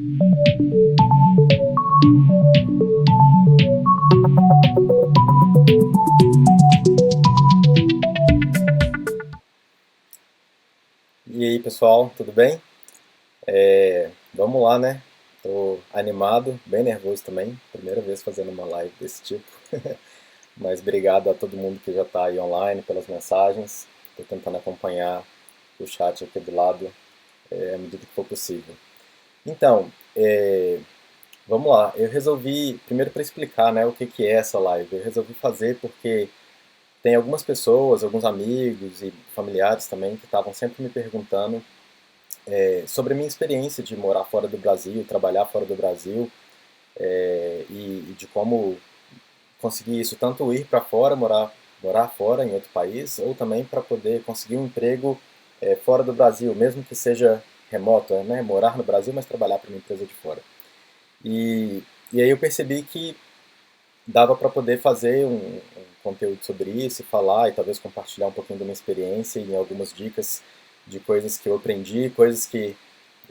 E aí, pessoal, tudo bem? Vamos lá, né? Tô animado, bem nervoso também. Primeira vez fazendo uma live desse tipo. Mas obrigado a todo mundo que já está aí online pelas mensagens. Estou tentando acompanhar o chat aqui do lado à medida que for possível. Então, vamos lá. Eu resolvi, primeiro para explicar, né, o que que é essa live. Eu resolvi fazer porque tem algumas pessoas, alguns amigos e familiares também que estavam sempre me perguntando sobre a minha experiência de morar fora do Brasil, trabalhar fora do Brasil, e de como conseguir isso, tanto ir para fora, morar fora em outro país, ou também para poder conseguir um emprego fora do Brasil, mesmo que seja remoto, né? Morar no Brasil, mas trabalhar para uma empresa de fora. E, e aí eu percebi que dava para poder fazer um conteúdo sobre isso, e falar e talvez compartilhar um pouquinho da minha experiência e algumas dicas de coisas que eu aprendi, coisas que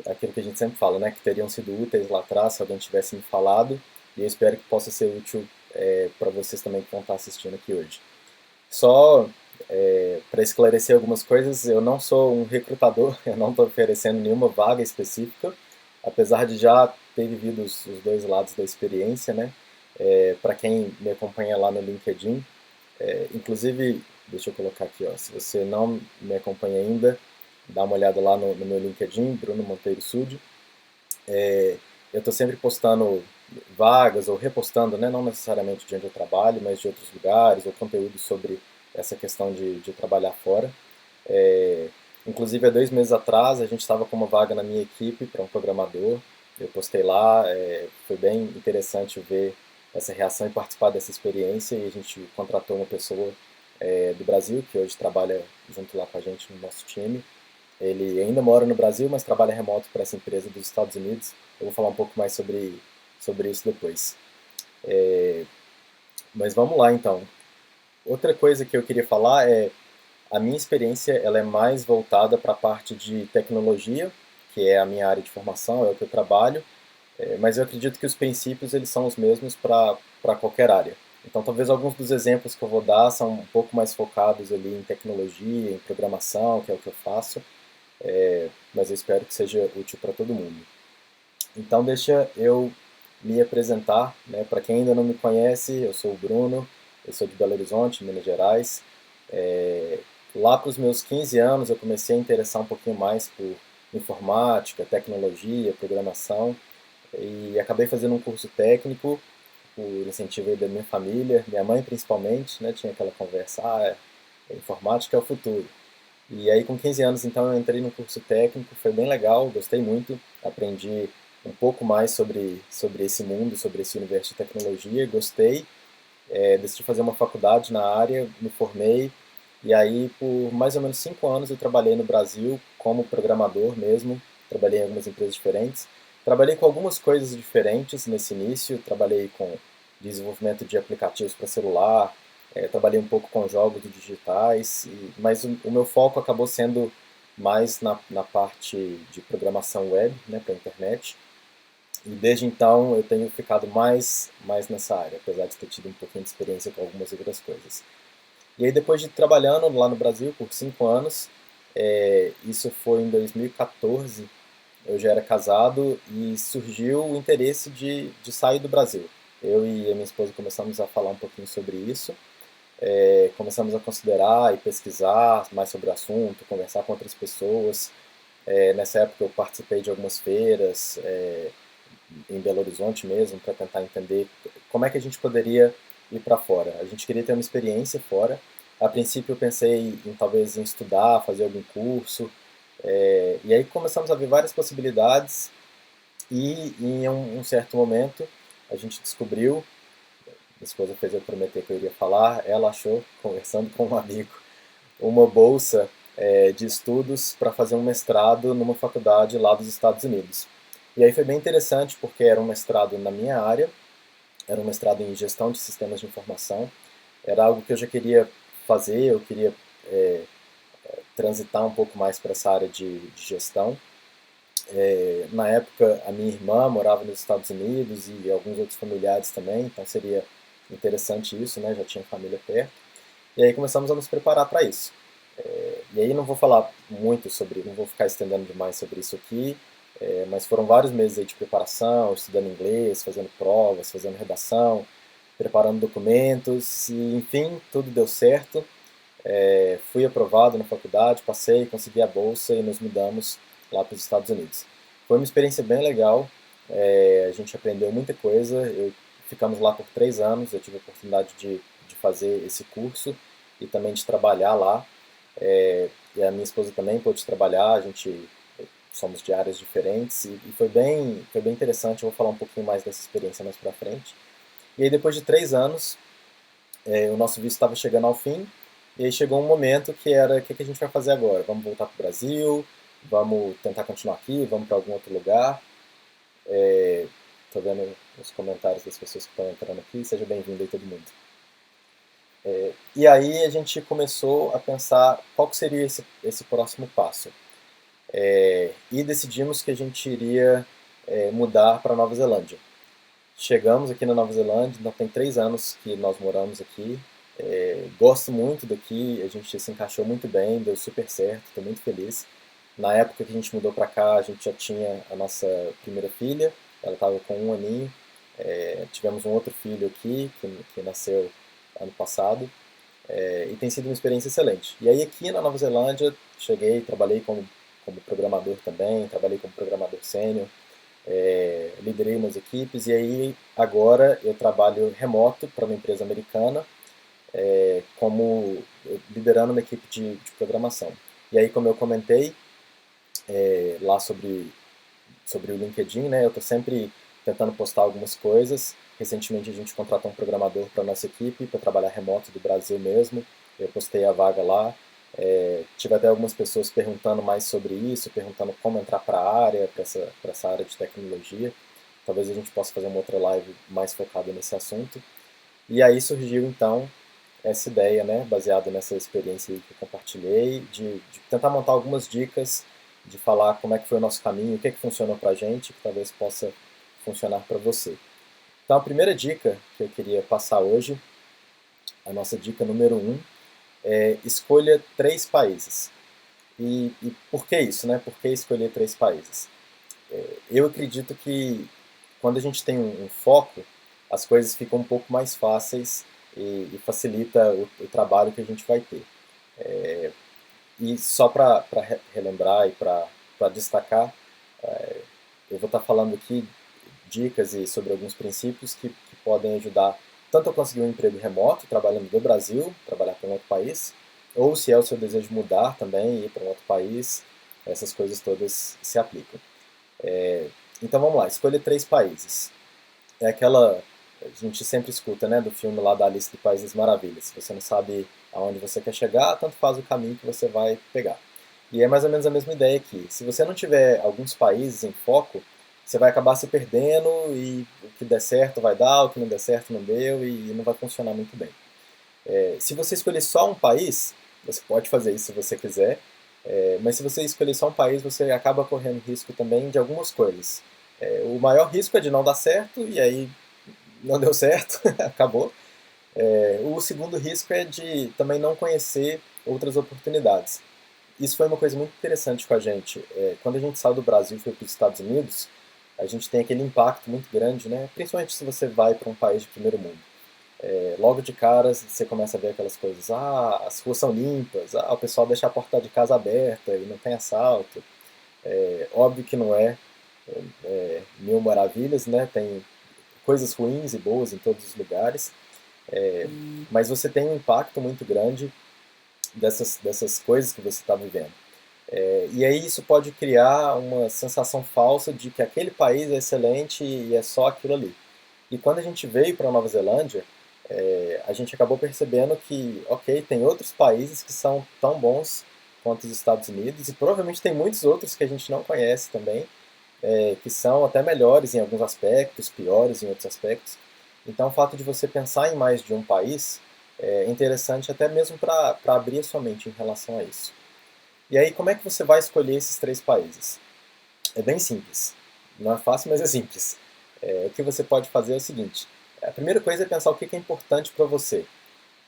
aquilo que a gente sempre fala, né, que teriam sido úteis lá atrás se alguém tivesse me falado, e eu espero que possa ser útil para vocês também que vão estar assistindo aqui hoje. Só para esclarecer algumas coisas, eu não sou um recrutador, eu não estou oferecendo nenhuma vaga específica, apesar de já ter vivido os dois lados da experiência, né? Para quem me acompanha lá no LinkedIn, inclusive, deixa eu colocar aqui, ó, se você não me acompanha ainda, dá uma olhada lá no meu LinkedIn, Bruno Monteiro Sud. Eu estou sempre postando vagas ou repostando, né, não necessariamente de onde eu trabalho, mas de outros lugares, ou conteúdo sobre essa questão de trabalhar fora. É, Inclusive, há 2 meses atrás, a gente estava com uma vaga na minha equipe para um programador. Eu postei lá, foi bem interessante ver essa reação e participar dessa experiência. E a gente contratou uma pessoa do Brasil, que hoje trabalha junto lá com a gente no nosso time. Ele ainda mora no Brasil, mas trabalha remoto para essa empresa dos Estados Unidos. Eu vou falar um pouco mais sobre isso depois. Mas vamos lá então. Outra coisa que eu queria falar é a minha experiência ela é mais voltada para a parte de tecnologia, que é a minha área de formação, é o que eu trabalho, mas eu acredito que os princípios eles são os mesmos para qualquer área. Então, talvez alguns dos exemplos que eu vou dar são um pouco mais focados ali em tecnologia, em programação, que é o que eu faço, mas eu espero que seja útil para todo mundo. Então, deixa eu me apresentar, né? Para quem ainda não me conhece, eu sou o Bruno, eu sou de Belo Horizonte, Minas Gerais. Lá para os meus 15 anos, eu comecei a interessar um pouquinho mais por informática, tecnologia, programação, e acabei fazendo um curso técnico por incentivo da minha família, minha mãe principalmente, né? Tinha aquela conversa, informática é o futuro. E aí, com 15 anos, então, eu entrei no curso técnico, foi bem legal, gostei muito, aprendi um pouco mais sobre esse mundo, sobre esse universo de tecnologia, gostei, decidi fazer uma faculdade na área, me formei, e aí, por mais ou menos 5 anos, eu trabalhei no Brasil como programador mesmo, trabalhei em algumas empresas diferentes, trabalhei com algumas coisas diferentes nesse início, trabalhei com desenvolvimento de aplicativos para celular, trabalhei um pouco com jogos digitais, mas o meu foco acabou sendo mais na parte de programação web, né, para a internet. E desde então eu tenho ficado mais nessa área, apesar de ter tido um pouquinho de experiência com algumas outras coisas. E aí depois de trabalhando lá no Brasil por 5 anos, isso foi em 2014, eu já era casado e surgiu o interesse de sair do Brasil. Eu e a minha esposa começamos a falar um pouquinho sobre isso, começamos a considerar e pesquisar mais sobre o assunto, conversar com outras pessoas. Nessa época eu participei de algumas feiras, em Belo Horizonte mesmo, para tentar entender como é que a gente poderia ir para fora. A gente queria ter uma experiência fora. A princípio eu pensei em talvez em estudar, fazer algum curso, e aí começamos a ver várias possibilidades e em um certo momento a gente descobriu, minha esposa fez eu prometer que eu iria falar, ela achou, conversando com um amigo, uma bolsa de estudos para fazer um mestrado numa faculdade lá dos Estados Unidos. E aí foi bem interessante porque era um mestrado na minha área, era um mestrado em gestão de sistemas de informação, era algo que eu já queria fazer, eu queria transitar um pouco mais para essa área de gestão. Na época, a minha irmã morava nos Estados Unidos e alguns outros familiares também, então seria interessante isso, né? Já tinha família perto. E aí começamos a nos preparar para isso. E aí não vou falar muito sobre, não vou ficar estendendo demais sobre isso aqui, mas foram vários meses aí de preparação, estudando inglês, fazendo provas, fazendo redação, preparando documentos, e enfim, tudo deu certo. Fui aprovado na faculdade, passei, consegui a bolsa e nos mudamos lá para os Estados Unidos. Foi uma experiência bem legal, a gente aprendeu muita coisa, ficamos lá por 3 anos, eu tive a oportunidade de fazer esse curso e também de trabalhar lá. E a minha esposa também pôde trabalhar, a gente somos de áreas diferentes e foi bem interessante, eu vou falar um pouquinho mais dessa experiência mais pra frente. E aí depois de 3 anos, o nosso visto estava chegando ao fim, e aí chegou um momento que era, o que, que a gente vai fazer agora? Vamos voltar para o Brasil? Vamos tentar continuar aqui? Vamos para algum outro lugar? Estou vendo os comentários das pessoas que estão entrando aqui, seja bem-vindo aí todo mundo. E aí a gente começou a pensar qual que seria esse próximo passo. E decidimos que a gente iria mudar para Nova Zelândia. Chegamos aqui na Nova Zelândia, já tem 3 anos que nós moramos aqui. Gosto muito daqui, a gente se encaixou muito bem, deu super certo, estou muito feliz. Na época que a gente mudou para cá, a gente já tinha a nossa primeira filha, ela estava com 1 aninho. Tivemos um outro filho aqui, que nasceu ano passado, e tem sido uma experiência excelente. E aí aqui na Nova Zelândia, cheguei, trabalhei como programador também, trabalhei como programador sênior, liderei umas equipes e aí agora eu trabalho remoto para uma empresa americana, como liderando uma equipe de programação. E aí, como eu comentei lá sobre o LinkedIn, né, eu estou sempre tentando postar algumas coisas. Recentemente a gente contratou um programador para nossa equipe para trabalhar remoto do Brasil mesmo. Eu postei a vaga lá. Tive até algumas pessoas perguntando mais sobre isso, perguntando como entrar para a área, para essa área de tecnologia. Talvez a gente possa fazer uma outra live mais focada nesse assunto. E aí surgiu então essa ideia, né, baseada nessa experiência que eu compartilhei, de tentar montar algumas dicas, de falar como é que foi o nosso caminho, o que é que funcionou pra gente, que talvez possa funcionar para você. Então a primeira dica que eu queria passar hoje, a nossa dica número 1, é escolha 3 países. E por que isso, né? Por que escolher 3 países? Eu acredito que quando a gente tem um foco, as coisas ficam um pouco mais fáceis e facilita o trabalho que a gente vai ter. E só para relembrar e para destacar, eu vou estar falando aqui dicas e sobre alguns princípios que podem ajudar tanto a conseguir um emprego remoto, trabalhando do Brasil, trabalhar para um outro país, ou se é o seu desejo mudar também, ir para um outro país, essas coisas todas se aplicam. Então vamos lá, escolha 3 países. É aquela, a gente sempre escuta, né, do filme lá da Alice do País das Maravilhas. Se você não sabe aonde você quer chegar, tanto faz o caminho que você vai pegar. E é mais ou menos a mesma ideia aqui. Se você não tiver alguns países em foco, você vai acabar se perdendo e o que der certo vai dar, o que não der certo não deu e não vai funcionar muito bem. Se você escolher só um país, você pode fazer isso se você quiser, mas se você escolher só um país, você acaba correndo risco também de algumas coisas. O maior risco é de não dar certo e aí não deu certo, acabou. O segundo risco é de também não conhecer outras oportunidades. Isso foi uma coisa muito interessante com a gente. Quando a gente saiu do Brasil e foi para os Estados Unidos, a gente tem aquele impacto muito grande, né? Principalmente se você vai para um país de primeiro mundo. Logo de cara você começa a ver aquelas coisas, as ruas são limpas, o pessoal deixa a porta de casa aberta e não tem assalto. Óbvio que não mil maravilhas, né? Tem coisas ruins e boas em todos os lugares, mas você tem um impacto muito grande dessas coisas que você está vivendo. E aí isso pode criar uma sensação falsa de que aquele país é excelente e é só aquilo ali. E quando a gente veio para a Nova Zelândia, a gente acabou percebendo que, ok, tem outros países que são tão bons quanto os Estados Unidos e provavelmente tem muitos outros que a gente não conhece também, que são até melhores em alguns aspectos, piores em outros aspectos. Então, o fato de você pensar em mais de um país é interessante até mesmo para abrir a sua mente em relação a isso. E aí, como é que você vai escolher esses 3 países? É bem simples. Não é fácil, mas é simples. O que você pode fazer é o seguinte: a primeira coisa é pensar o que é importante para você.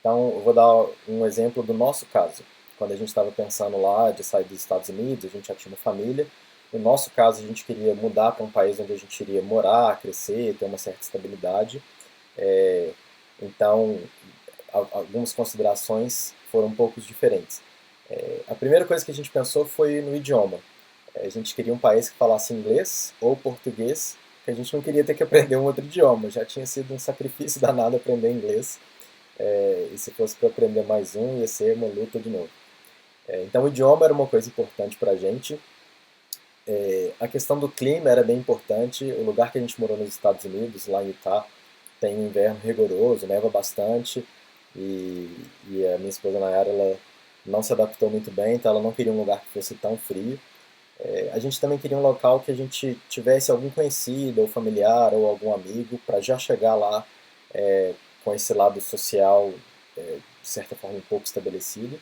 Então, eu vou dar um exemplo do nosso caso. Quando a gente estava pensando lá de sair dos Estados Unidos, a gente já tinha uma família. No nosso caso, a gente queria mudar para um país onde a gente iria morar, crescer, ter uma certa estabilidade. É, então, algumas considerações foram um pouco diferentes. A primeira coisa que a gente pensou foi no idioma. A gente queria um país que falasse inglês ou português, que a gente não queria ter que aprender um outro idioma. Já tinha sido um sacrifício danado aprender inglês, e se fosse para aprender mais um, ia ser uma luta de novo. Então, o idioma era uma coisa importante para a gente. A questão do clima era bem importante. O lugar que a gente morou nos Estados Unidos, lá em Utah, tem um inverno rigoroso, neva bastante. E a minha esposa Nayara, ela não se adaptou muito bem, então ela não queria um lugar que fosse tão frio. A gente também queria um local que a gente tivesse algum conhecido ou familiar ou algum amigo para já chegar lá com esse lado social, de certa forma, um pouco estabelecido.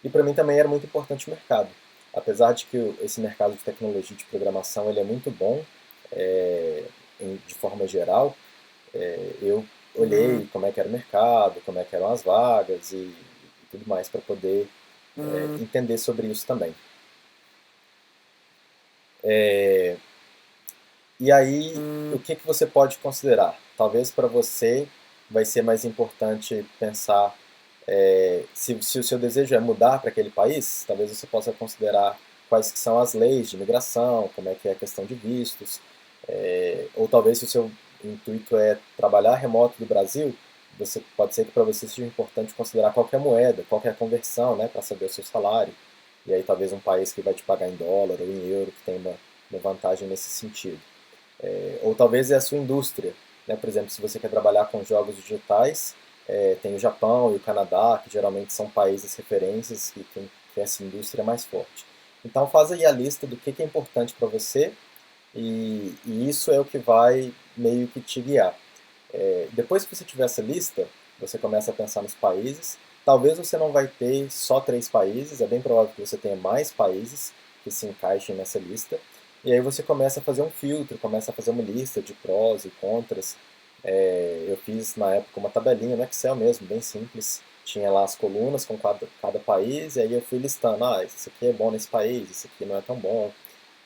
E para mim também era muito importante o mercado. Apesar de que esse mercado de tecnologia e de programação ele é muito bom, de forma geral, eu olhei como é que era o mercado, como é que eram as vagas e tudo mais para poder entender sobre isso também. E aí, o que que você pode considerar? Talvez para você vai ser mais importante pensar se o seu desejo é mudar para aquele país, talvez você possa considerar quais que são as leis de imigração, como é que é a questão de vistos, ou talvez se o seu intuito é trabalhar remoto do Brasil, você pode ser que para você seja importante considerar qual que é a moeda, qual que é a conversão, né, para saber o seu salário. E aí talvez um país que vai te pagar em dólar ou em euro, que tem uma vantagem nesse sentido. Ou talvez é a sua indústria, né? Por exemplo, se você quer trabalhar com jogos digitais, tem o Japão e o Canadá, que geralmente são países referências e que essa indústria é mais forte. Então faz aí a lista do que é importante para você e isso é o que vai meio que te guiar. Depois que você tiver essa lista, você começa a pensar nos países. Talvez você não vai ter só 3 países, é bem provável que você tenha mais países que se encaixem nessa lista. E aí você começa a fazer um filtro, começa a fazer uma lista de prós e contras. Eu fiz na época uma tabelinha no Excel mesmo, bem simples. Tinha lá as colunas com cada país, e aí eu fui listando, isso aqui é bom nesse país, isso aqui não é tão bom,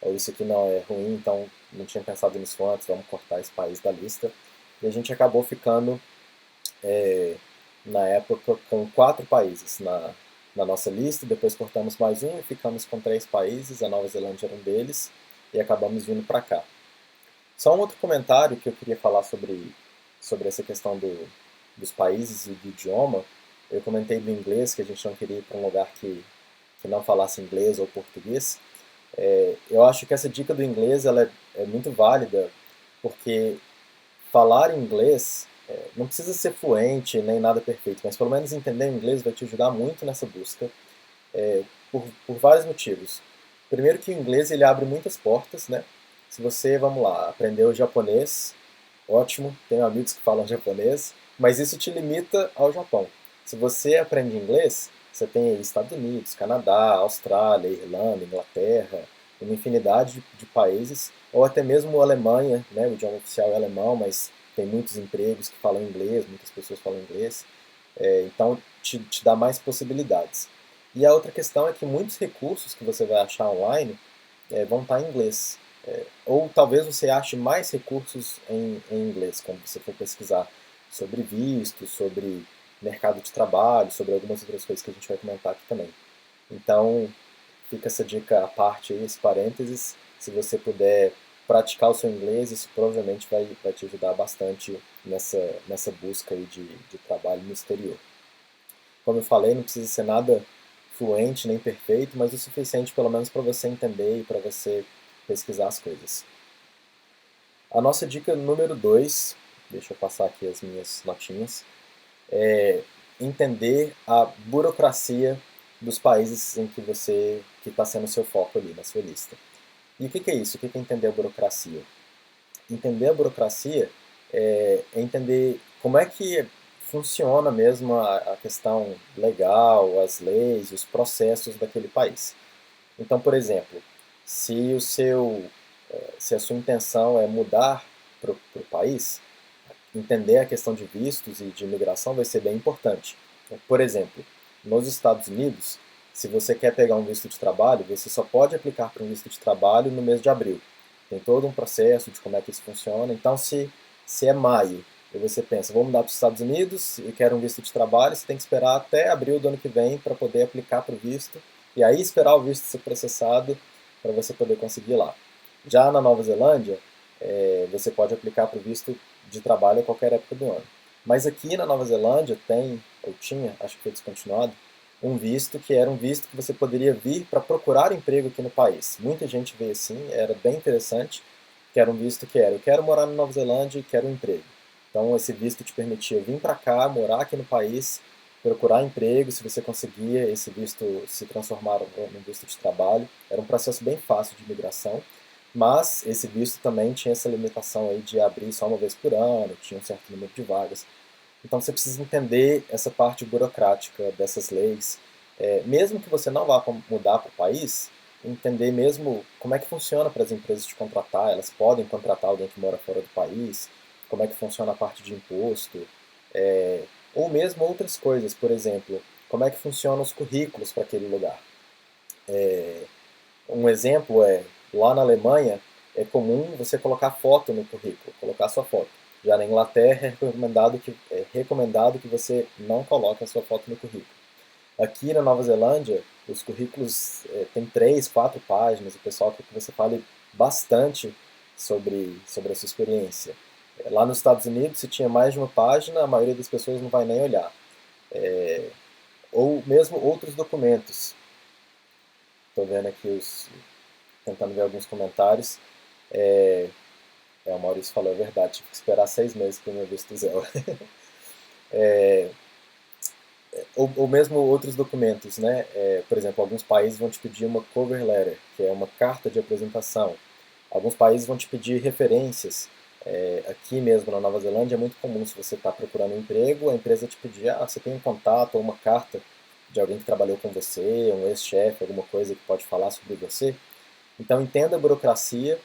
ou isso aqui não é ruim, então não tinha pensado nisso antes, vamos cortar esse país da lista. E a gente acabou ficando, na época, com 4 países na nossa lista, depois cortamos mais um e ficamos com 3 países, a Nova Zelândia era um deles, e acabamos vindo para cá. Só um outro comentário que eu queria falar sobre essa questão dos países e do idioma. Eu comentei do inglês, que a gente não queria ir para um lugar que não falasse inglês ou português. Eu acho que essa dica do inglês ela é muito válida, porque falar inglês não precisa ser fluente nem nada perfeito, mas pelo menos entender inglês vai te ajudar muito nessa busca, por vários motivos. Primeiro que o inglês ele abre muitas portas, né? Se você, vamos lá, aprendeu japonês, ótimo, tenho amigos que falam japonês, mas isso te limita ao Japão. Se você aprende inglês, você tem aí Estados Unidos, Canadá, Austrália, Irlanda, Inglaterra, uma infinidade de países, ou até mesmo a Alemanha, né? O idioma oficial é alemão, mas tem muitos empregos que falam inglês, muitas pessoas falam inglês, então te dá mais possibilidades. E a outra questão é que muitos recursos que você vai achar online vão estar em inglês. Ou talvez você ache mais recursos em inglês, quando você for pesquisar sobre visto, sobre mercado de trabalho, sobre algumas outras coisas que a gente vai comentar aqui também. Então, fica essa dica à parte aí, esse parênteses. Se você puder praticar o seu inglês, isso provavelmente vai te ajudar bastante nessa busca aí de trabalho no exterior. Como eu falei, não precisa ser nada fluente nem perfeito, mas o suficiente pelo menos para você entender e para você pesquisar as coisas. A nossa dica número 2, deixa eu passar aqui as minhas notinhas, é entender a burocracia dos países em que está sendo o seu foco ali na sua lista. E o que é isso? O que é entender a burocracia? Entender a burocracia é entender como é que funciona mesmo a questão legal, as leis, os processos daquele país. Então, por exemplo, se o seu Se a sua intenção é mudar para o país, entender a questão de vistos e de imigração vai ser bem importante. Por exemplo, nos Estados Unidos, se você quer pegar um visto de trabalho, você só pode aplicar para um visto de trabalho no mês de abril. Tem todo um processo de como é que isso funciona. Então, se é maio e você pensa, vou mudar para os Estados Unidos e quero um visto de trabalho, você tem que esperar até abril do ano que vem para poder aplicar para o visto e aí esperar o visto ser processado para você poder conseguir lá. Já na Nova Zelândia, você pode aplicar para o visto de trabalho a qualquer época do ano. Mas aqui na Nova Zelândia tem, ou tinha, acho que foi descontinuado, um visto que era um visto que você poderia vir para procurar emprego aqui no país. Muita gente veio assim, era bem interessante, que era um visto que era, eu quero morar na Nova Zelândia e quero um emprego. Então esse visto te permitia vir para cá, morar aqui no país, procurar emprego, se você conseguia esse visto se transformar num visto de trabalho. Era um processo bem fácil de imigração, mas esse visto também tinha essa limitação aí de abrir só uma vez por ano, tinha um certo número de vagas. Então você precisa entender essa parte burocrática dessas leis. Mesmo que você não vá mudar para o país, entender mesmo como é que funciona para as empresas te contratar. Elas podem contratar alguém que mora fora do país, como é que funciona a parte de imposto, ou mesmo outras coisas. Por exemplo, como é que funcionam os currículos para aquele lugar. Um exemplo é, lá na Alemanha, é comum você colocar foto no currículo, colocar sua foto. Já na Inglaterra é recomendado que você não coloque a sua foto no currículo. Aqui na Nova Zelândia, os currículos têm 3, 4 páginas, o pessoal quer que você fale bastante sobre a sua experiência. Lá nos Estados Unidos, se tinha mais de uma página, a maioria das pessoas não vai nem olhar. Ou mesmo outros documentos. Estou vendo aqui tentando ver alguns comentários. O Maurício falou a verdade, tive que esperar 6 meses para o meu visto zero. Ou mesmo outros documentos, né? Por exemplo, alguns países vão te pedir uma cover letter, que é uma carta de apresentação. Alguns países vão te pedir referências. Aqui mesmo na Nova Zelândia é muito comum, se você está procurando um emprego, a empresa te pedir, você tem um contato ou uma carta de alguém que trabalhou com você, um ex-chefe, alguma coisa que pode falar sobre você. Então entenda a burocracia,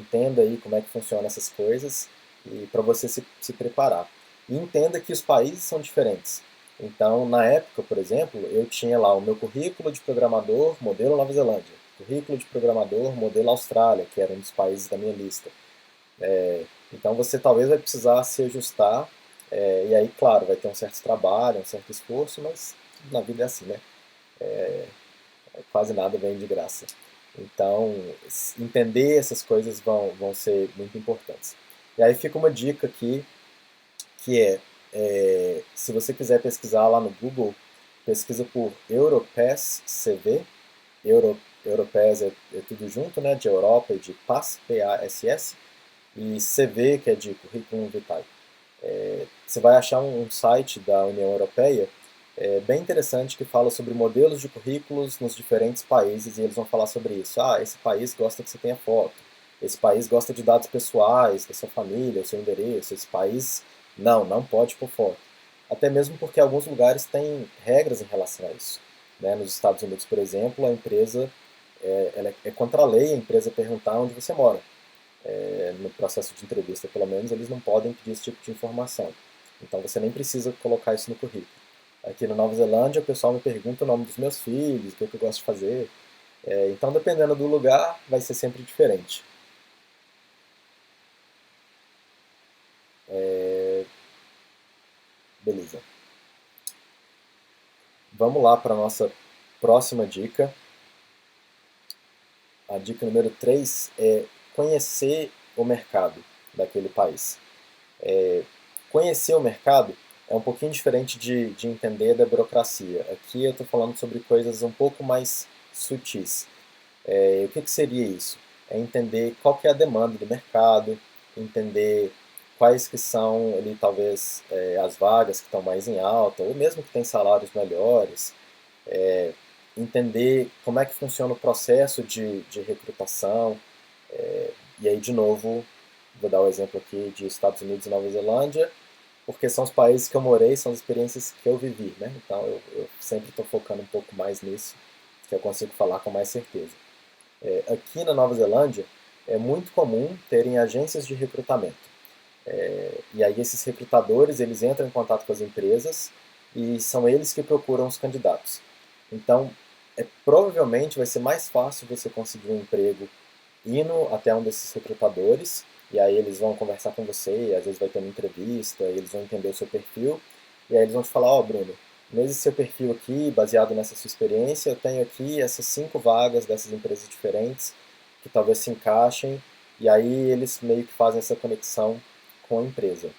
entenda aí como é que funcionam essas coisas e para você se preparar. E entenda que os países são diferentes. Então, na época, por exemplo, eu tinha lá o meu currículo de programador modelo Nova Zelândia, currículo de programador modelo Austrália, que era um dos países da minha lista. Então você talvez vai precisar se ajustar, e aí, claro, vai ter um certo trabalho, um certo esforço, mas na vida é assim, né? Quase nada vem de graça. Então, entender essas coisas vão ser muito importantes. E aí fica uma dica aqui, que se você quiser pesquisar lá no Google, pesquisa por Europass CV, Europass é tudo junto, né, de Europa e de Pass, P-A-S-S, e CV, que é de Curriculum Vitae. Você vai achar um site da União Europeia bem interessante que fala sobre modelos de currículos nos diferentes países e eles vão falar sobre isso. Esse país gosta que você tenha foto. Esse país gosta de dados pessoais, da sua família, o seu endereço. Esse país, não pode pôr foto. Até mesmo porque alguns lugares têm regras em relação a isso. Né? Nos Estados Unidos, por exemplo, a empresa, ela é contra a lei a empresa perguntar onde você mora. No processo de entrevista, pelo menos, eles não podem pedir esse tipo de informação. Então você nem precisa colocar isso no currículo. Aqui na Nova Zelândia, o pessoal me pergunta o nome dos meus filhos, o que eu gosto de fazer. Então, dependendo do lugar, vai ser sempre diferente. Beleza. Vamos lá para a nossa próxima dica. A dica número 3 é conhecer o mercado daquele país. Conhecer o mercado é um pouquinho diferente de entender da burocracia. Aqui eu estou falando sobre coisas um pouco mais sutis. O que seria isso? É entender qual que é a demanda do mercado, entender quais que são ali talvez as vagas que estão mais em alta, ou mesmo que tem salários melhores, entender como é que funciona o processo de recrutação, e aí de novo, vou dar o exemplo aqui de Estados Unidos e Nova Zelândia, porque são os países que eu morei, são as experiências que eu vivi, né? Então eu sempre estou focando um pouco mais nisso, que eu consigo falar com mais certeza. Aqui na Nova Zelândia, é muito comum terem agências de recrutamento. E aí esses recrutadores, eles entram em contato com as empresas e são eles que procuram os candidatos. Então, provavelmente vai ser mais fácil você conseguir um emprego indo até um desses recrutadores, e aí eles vão conversar com você, e às vezes vai ter uma entrevista, e eles vão entender o seu perfil, e aí eles vão te falar, ó, Bruno, nesse seu perfil aqui, baseado nessa sua experiência, eu tenho aqui essas 5 vagas dessas empresas diferentes, que talvez se encaixem, e aí eles meio que fazem essa conexão com a empresa.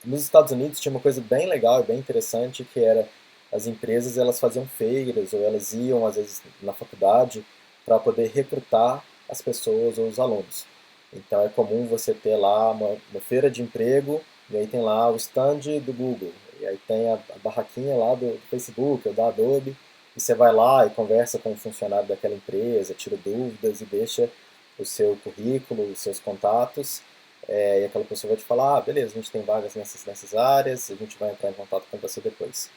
Nos Estados Unidos tinha uma coisa bem legal e bem interessante, que era as empresas elas faziam feiras, ou elas iam às vezes na faculdade para poder recrutar as pessoas ou os alunos. Então é comum você ter lá uma feira de emprego, e aí tem lá o stand do Google, e aí tem a barraquinha lá do Facebook ou da Adobe, e você vai lá e conversa com o funcionário daquela empresa, tira dúvidas e deixa o seu currículo, os seus contatos, e aquela pessoa vai te falar, ah, beleza, a gente tem vagas nessas áreas, a gente vai entrar em contato com você depois.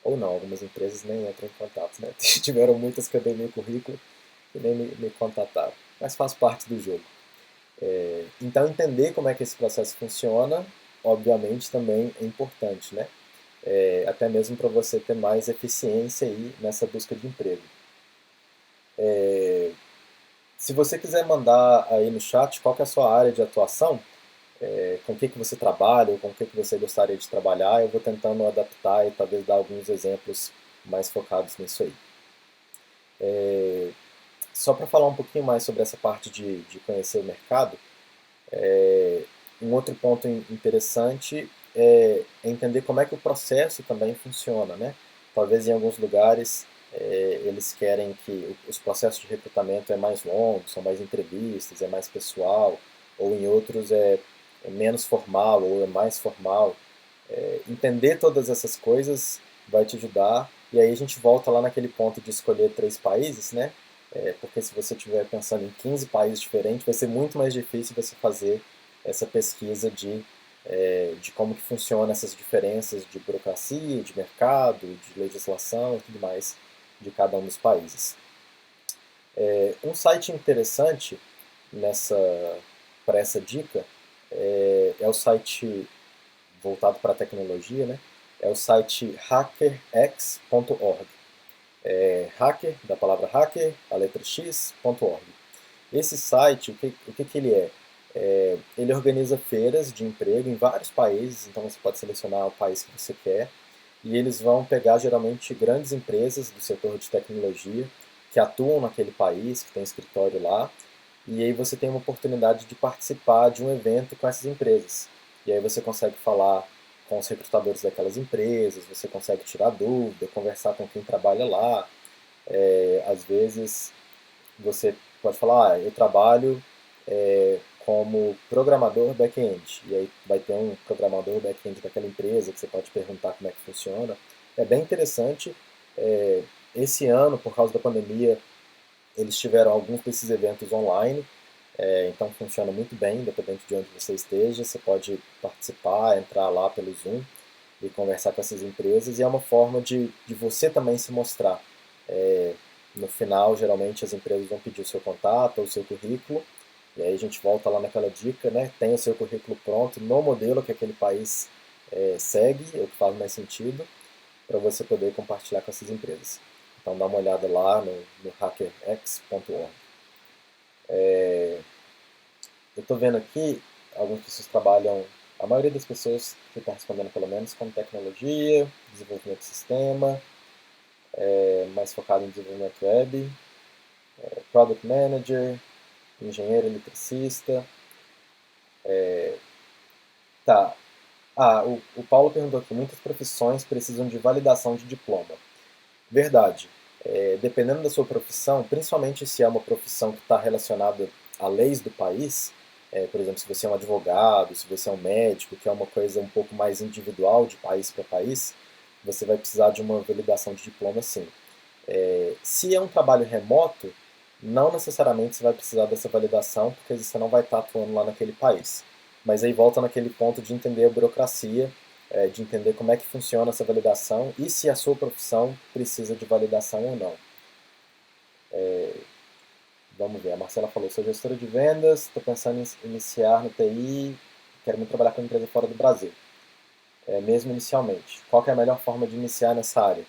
Ou não, algumas empresas nem entram em contato, né? Tiveram muitas que eu dei meu currículo e nem me contataram. Mas faz parte do jogo. Então, entender como é que esse processo funciona, obviamente, também é importante, né? Até mesmo para você ter mais eficiência aí nessa busca de emprego. Se você quiser mandar aí no chat qual que é a sua área de atuação, com o que você trabalha, ou com o que você gostaria de trabalhar, eu vou tentando adaptar e talvez dar alguns exemplos mais focados nisso aí. Só para falar um pouquinho mais sobre essa parte de conhecer o mercado, um outro ponto interessante é entender como é que o processo também funciona, né? Talvez em alguns lugares eles querem que os processos de recrutamento é mais longo, são mais entrevistas, é mais pessoal, ou em outros é menos formal ou é mais formal. Entender todas essas coisas vai te ajudar. E aí a gente volta lá naquele ponto de escolher 3 países, né? Porque se você estiver pensando em 15 países diferentes, vai ser muito mais difícil você fazer essa pesquisa de como que funcionam essas diferenças de burocracia, de mercado, de legislação e tudo mais de cada um dos países. Um site interessante nessa para essa dica é o site voltado para a tecnologia, né? É o site hackerx.org. Hacker, da palavra hacker, a letra x.org. Esse site, o que ele é? Ele organiza feiras de emprego em vários países, então você pode selecionar o país que você quer, e eles vão pegar geralmente grandes empresas do setor de tecnologia que atuam naquele país, que tem escritório lá, e aí você tem uma oportunidade de participar de um evento com essas empresas. E aí você consegue falar com os recrutadores daquelas empresas, você consegue tirar dúvida, conversar com quem trabalha lá. Às vezes você pode falar, eu trabalho como programador back-end, e aí vai ter um programador back-end daquela empresa que você pode perguntar como é que funciona. É bem interessante. Esse ano, por causa da pandemia, eles tiveram alguns desses eventos online, então funciona muito bem, independente de onde você esteja. Você pode participar, entrar lá pelo Zoom e conversar com essas empresas, e é uma forma de você também se mostrar. No final, geralmente, as empresas vão pedir o seu contato ou o seu currículo, e aí a gente volta lá naquela dica, né? Tem o seu currículo pronto no modelo que aquele país segue, ou que faz mais sentido, para você poder compartilhar com essas empresas. Então dá uma olhada lá no hackerx.org. Eu estou vendo aqui, algumas pessoas trabalham, a maioria das pessoas que está respondendo pelo menos, com tecnologia, desenvolvimento de sistema, mais focado em desenvolvimento web, product manager, engenheiro eletricista. Tá. O Paulo perguntou aqui, muitas profissões precisam de validação de diploma. Verdade. Dependendo da sua profissão, principalmente se é uma profissão que está relacionada a leis do país, por exemplo, se você é um advogado, se você é um médico, que é uma coisa um pouco mais individual de país para país, você vai precisar de uma validação de diploma, sim. Se é um trabalho remoto, não necessariamente você vai precisar dessa validação, porque você não vai estar atuando lá naquele país. Mas aí volta naquele ponto de entender a burocracia, de entender como é que funciona essa validação e se a sua profissão precisa de validação ou não. Vamos ver, a Marcela falou, sou gestora de vendas, estou pensando em iniciar no TI, quero muito trabalhar com uma empresa fora do Brasil, mesmo inicialmente. Qual que é a melhor forma de iniciar nessa área?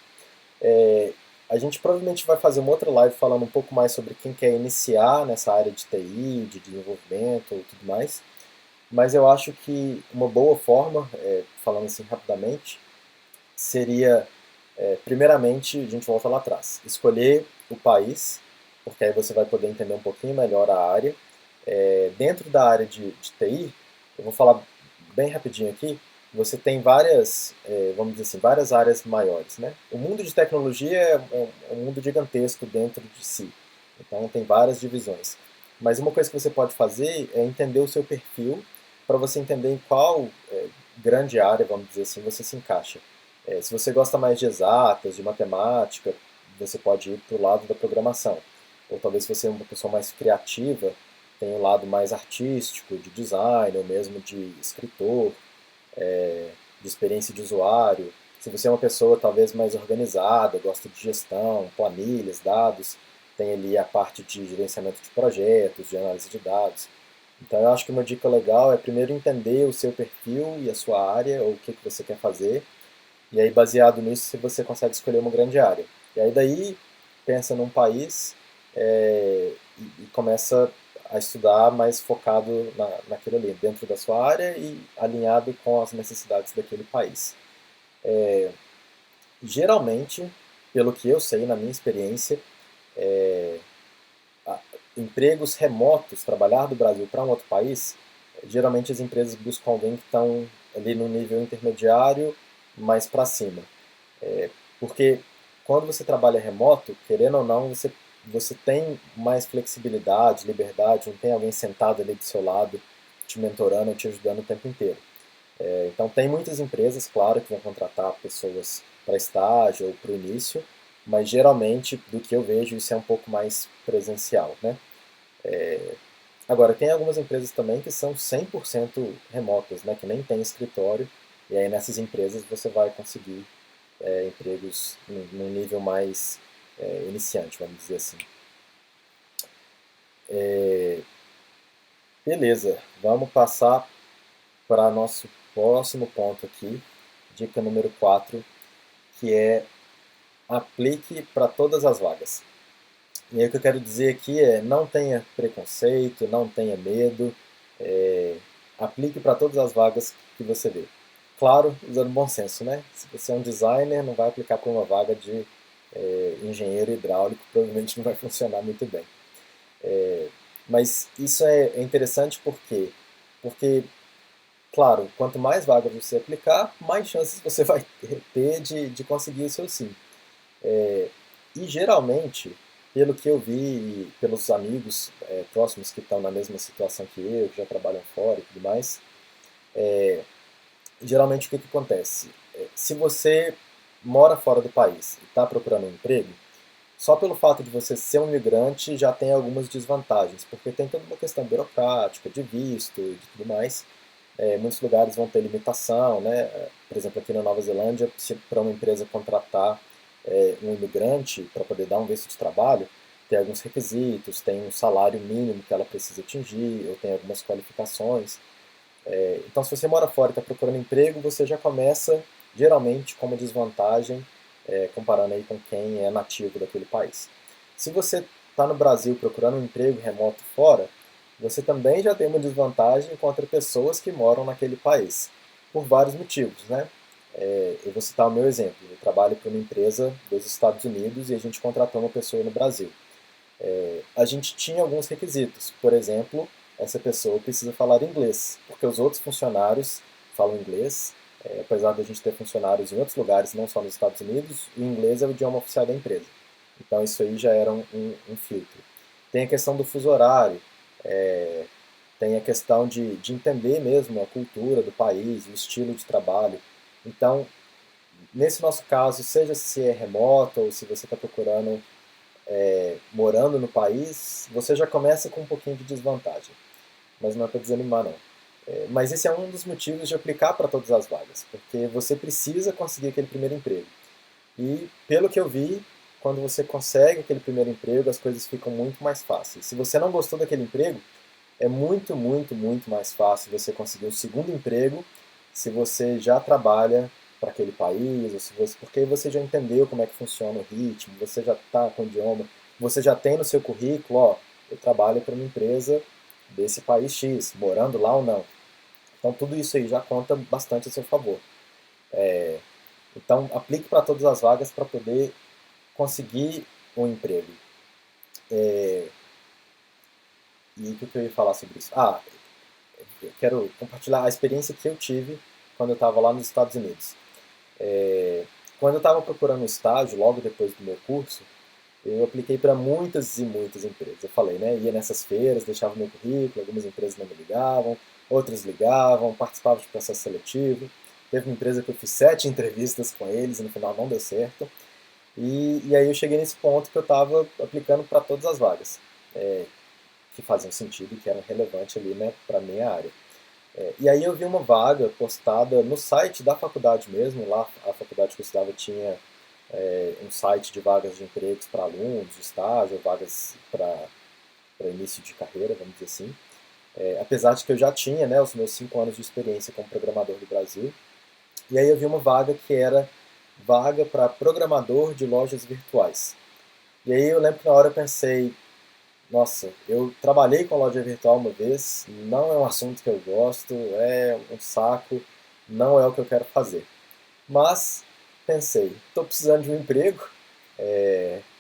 É, a gente provavelmente vai fazer uma outra live falando um pouco mais sobre quem quer iniciar nessa área de TI, de desenvolvimento e tudo mais. Mas eu acho que uma boa forma, falando assim rapidamente, seria, primeiramente, a gente volta lá atrás, escolher o país, porque aí você vai poder entender um pouquinho melhor a área. Dentro da área de TI, eu vou falar bem rapidinho aqui, você tem várias, vamos dizer assim, várias áreas maiores, né? O mundo de tecnologia é um mundo gigantesco dentro de si, então tem várias divisões. Mas uma coisa que você pode fazer é entender o seu perfil para você entender em qual grande área, vamos dizer assim, você se encaixa. Se você gosta mais de exatas, de matemática, você pode ir para o lado da programação. Ou talvez se você é uma pessoa mais criativa, tem o lado mais artístico, de design, ou mesmo de escritor, de experiência de usuário. Se você é uma pessoa talvez mais organizada, gosta de gestão, planilhas, dados, tem ali a parte de gerenciamento de projetos, de análise de dados. Então eu acho que uma dica legal é primeiro entender o seu perfil e a sua área, ou o que você quer fazer, e aí baseado nisso você consegue escolher uma grande área. E aí daí pensa num país e começa a estudar mais focado naquilo ali, dentro da sua área e alinhado com as necessidades daquele país. Geralmente, pelo que eu sei, na minha experiência, empregos remotos, trabalhar do Brasil para um outro país, geralmente as empresas buscam alguém que estão ali no nível intermediário, mais para cima. Porque quando você trabalha remoto, querendo ou não, você tem mais flexibilidade, liberdade, não tem alguém sentado ali do seu lado, te mentorando, te ajudando o tempo inteiro. Então tem muitas empresas, claro, que vão contratar pessoas para estágio ou para o início, mas geralmente, do que eu vejo, isso é um pouco mais presencial, né? Agora, tem algumas empresas também que são 100% remotas, né? Que nem tem escritório, e aí nessas empresas você vai conseguir empregos num nível mais iniciante, vamos dizer assim. Beleza, vamos passar para nosso próximo ponto aqui, dica número 4, que é aplique para todas as vagas. E aí o que eu quero dizer aqui é não tenha preconceito, não tenha medo, aplique para todas as vagas que você vê. Claro, usando bom senso, né? Se você é um designer, não vai aplicar para uma vaga de engenheiro hidráulico, provavelmente não vai funcionar muito bem. Mas isso é interessante porque, claro, quanto mais vagas você aplicar, mais chances você vai ter de conseguir o seu sim. E geralmente, pelo que eu vi e pelos amigos próximos que estão na mesma situação que eu, que já trabalham fora e tudo mais, geralmente o que acontece? Se você mora fora do país e está procurando um emprego, só pelo fato de você ser um imigrante já tem algumas desvantagens, porque tem toda uma questão burocrática, de visto e de tudo mais. Muitos lugares vão ter limitação, né? Por exemplo, aqui na Nova Zelândia, se para uma empresa contratar um imigrante para poder dar um visto de trabalho, tem alguns requisitos, tem um salário mínimo que ela precisa atingir, ou tem algumas qualificações. Então, se você mora fora e está procurando emprego, você já começa geralmente com uma desvantagem comparando aí com quem é nativo daquele país. Se você está no Brasil procurando um emprego remoto fora, você também já tem uma desvantagem contra pessoas que moram naquele país, por vários motivos, né? Eu vou citar o meu exemplo. Eu trabalho para uma empresa dos Estados Unidos e a gente contratou uma pessoa no Brasil. A gente tinha alguns requisitos. Por exemplo, essa pessoa precisa falar inglês, porque os outros funcionários falam inglês. Apesar de a gente ter funcionários em outros lugares, não só nos Estados Unidos, o inglês é o idioma oficial da empresa. Então isso aí já era um filtro. Tem a questão do fuso horário, tem a questão de entender mesmo a cultura do país, o estilo de trabalho. Então, nesse nosso caso, seja se é remoto ou se você está procurando morando no país, você já começa com um pouquinho de desvantagem. Mas não é para desanimar, não. Mas esse é um dos motivos de aplicar para todas as vagas, porque você precisa conseguir aquele primeiro emprego. E, pelo que eu vi, quando você consegue aquele primeiro emprego, as coisas ficam muito mais fáceis. Se você não gostou daquele emprego, é muito, muito, muito mais fácil você conseguir um segundo emprego se você já trabalha para aquele país, ou se você, porque você já entendeu como é que funciona o ritmo, você já está com o idioma, você já tem no seu currículo, ó, eu trabalho para uma empresa desse país X, morando lá ou não. Então tudo isso aí já conta bastante a seu favor. Então aplique para todas as vagas para poder conseguir um emprego. E o que eu ia falar sobre isso? Eu quero compartilhar a experiência que eu tive quando eu estava lá nos Estados Unidos. Quando eu estava procurando um estágio, logo depois do meu curso, eu apliquei para muitas e muitas empresas. Eu falei, né? Ia nessas feiras, deixava meu currículo, algumas empresas não me ligavam, outras ligavam, participava de processo seletivo. Teve uma empresa que eu fiz 7 entrevistas com eles e no final não deu certo. E aí eu cheguei nesse ponto que eu estava aplicando para todas as vagas, que faziam sentido e que eram relevantes ali, né, para a minha área. E aí eu vi uma vaga postada no site da faculdade mesmo, lá a faculdade que eu estudava tinha um site de vagas de empregos para alunos, estágio, vagas para início de carreira, vamos dizer assim. Apesar de que eu já tinha, né, os meus 5 anos de experiência como programador do Brasil. E aí eu vi uma vaga que era vaga para programador de lojas virtuais. E aí eu lembro que na hora eu pensei, nossa, eu trabalhei com loja virtual uma vez, não é um assunto que eu gosto, é um saco, não é o que eu quero fazer. Mas pensei, estou precisando de um emprego,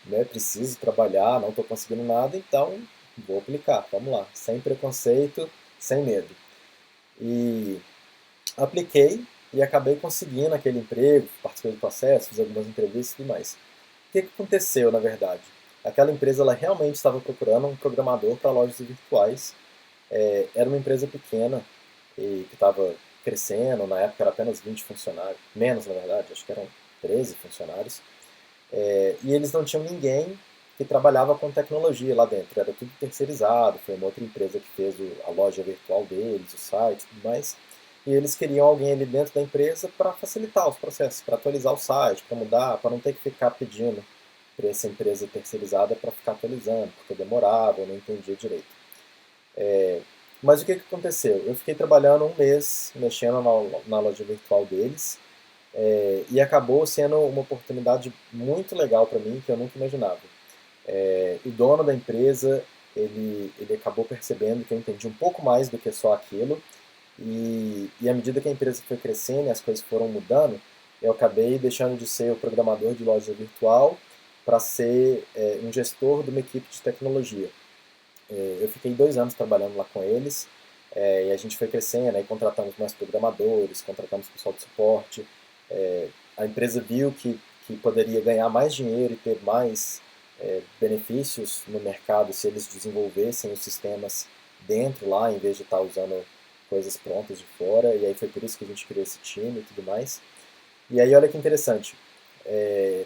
né, preciso trabalhar, não estou conseguindo nada, então vou aplicar, vamos lá, sem preconceito, sem medo. E apliquei e acabei conseguindo aquele emprego, participei do processo, fiz algumas entrevistas e tudo mais. O que aconteceu, na verdade? Aquela empresa ela realmente estava procurando um programador para lojas virtuais. Era uma empresa pequena e que estava crescendo, na época era apenas 20 funcionários, menos na verdade, acho que eram 13 funcionários. E eles não tinham ninguém que trabalhava com tecnologia lá dentro, era tudo terceirizado, foi uma outra empresa que fez a loja virtual deles, o site e tudo mais. E eles queriam alguém ali dentro da empresa para facilitar os processos, para atualizar o site, para mudar, para não ter que ficar pedindo para essa empresa terceirizada para ficar atualizando, porque demorava, eu não entendia direito. Mas o que aconteceu? Eu fiquei trabalhando um mês mexendo na loja virtual deles, e acabou sendo uma oportunidade muito legal para mim que eu nunca imaginava. O dono da empresa, ele acabou percebendo que eu entendi um pouco mais do que só aquilo, e à medida que a empresa foi crescendo e as coisas foram mudando, eu acabei deixando de ser o programador de loja virtual para ser um gestor de uma equipe de tecnologia. Eu fiquei 2 anos trabalhando lá com eles, e a gente foi crescendo, aí contratamos mais programadores, contratamos pessoal de suporte. A empresa viu que poderia ganhar mais dinheiro e ter mais benefícios no mercado se eles desenvolvessem os sistemas dentro lá, em vez de estar usando coisas prontas de fora, e aí foi por isso que a gente criou esse time e tudo mais. E aí olha que interessante,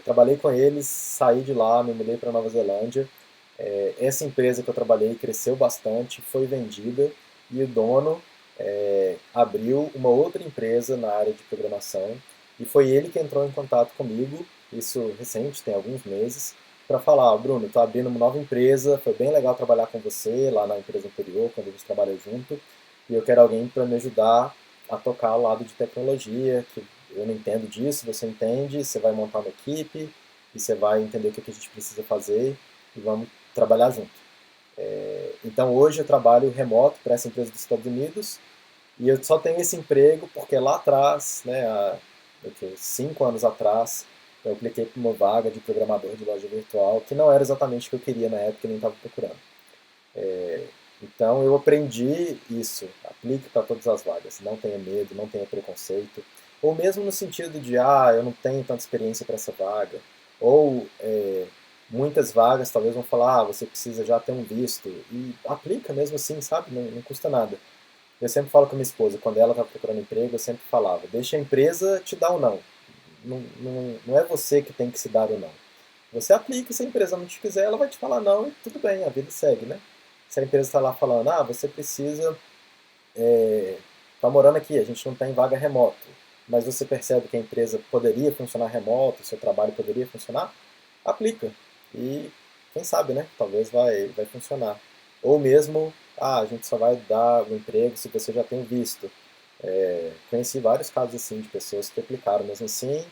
trabalhei com eles, saí de lá, me mudei para Nova Zelândia. Essa empresa que eu trabalhei cresceu bastante, foi vendida e o dono abriu uma outra empresa na área de programação e foi ele que entrou em contato comigo, isso recente, tem alguns meses, para falar, Bruno, estou abrindo uma nova empresa, foi bem legal trabalhar com você lá na empresa anterior, quando a gente trabalhou junto, e eu quero alguém para me ajudar a tocar o lado de tecnologia, que eu não entendo disso, você entende, você vai montar uma equipe e você vai entender o que a gente precisa fazer e vamos trabalhar junto. Então hoje eu trabalho remoto para essa empresa dos Estados Unidos e eu só tenho esse emprego porque lá atrás, né, há 5 anos atrás, eu apliquei para uma vaga de programador de loja virtual que não era exatamente o que eu queria na época e nem estava procurando. Então eu aprendi isso, aplique para todas as vagas, não tenha medo, não tenha preconceito, ou mesmo no sentido de, eu não tenho tanta experiência para essa vaga, ou muitas vagas talvez vão falar, você precisa já ter um visto, e aplica mesmo assim, sabe, não custa nada. Eu sempre falo com a minha esposa, quando ela está procurando emprego, eu sempre falava, deixa a empresa te dar ou não. Não é você que tem que se dar ou não. Você aplica, se a empresa não te quiser, ela vai te falar não e tudo bem, a vida segue, né? Se a empresa está lá falando, você precisa, tá morando aqui, a gente não tem vaga remoto, mas você percebe que a empresa poderia funcionar remoto, seu trabalho poderia funcionar, aplica. E quem sabe, né? Talvez vai funcionar. Ou mesmo, a gente só vai dar o emprego se você já tem o visto. Conheci vários casos assim de pessoas que aplicaram mesmo assim.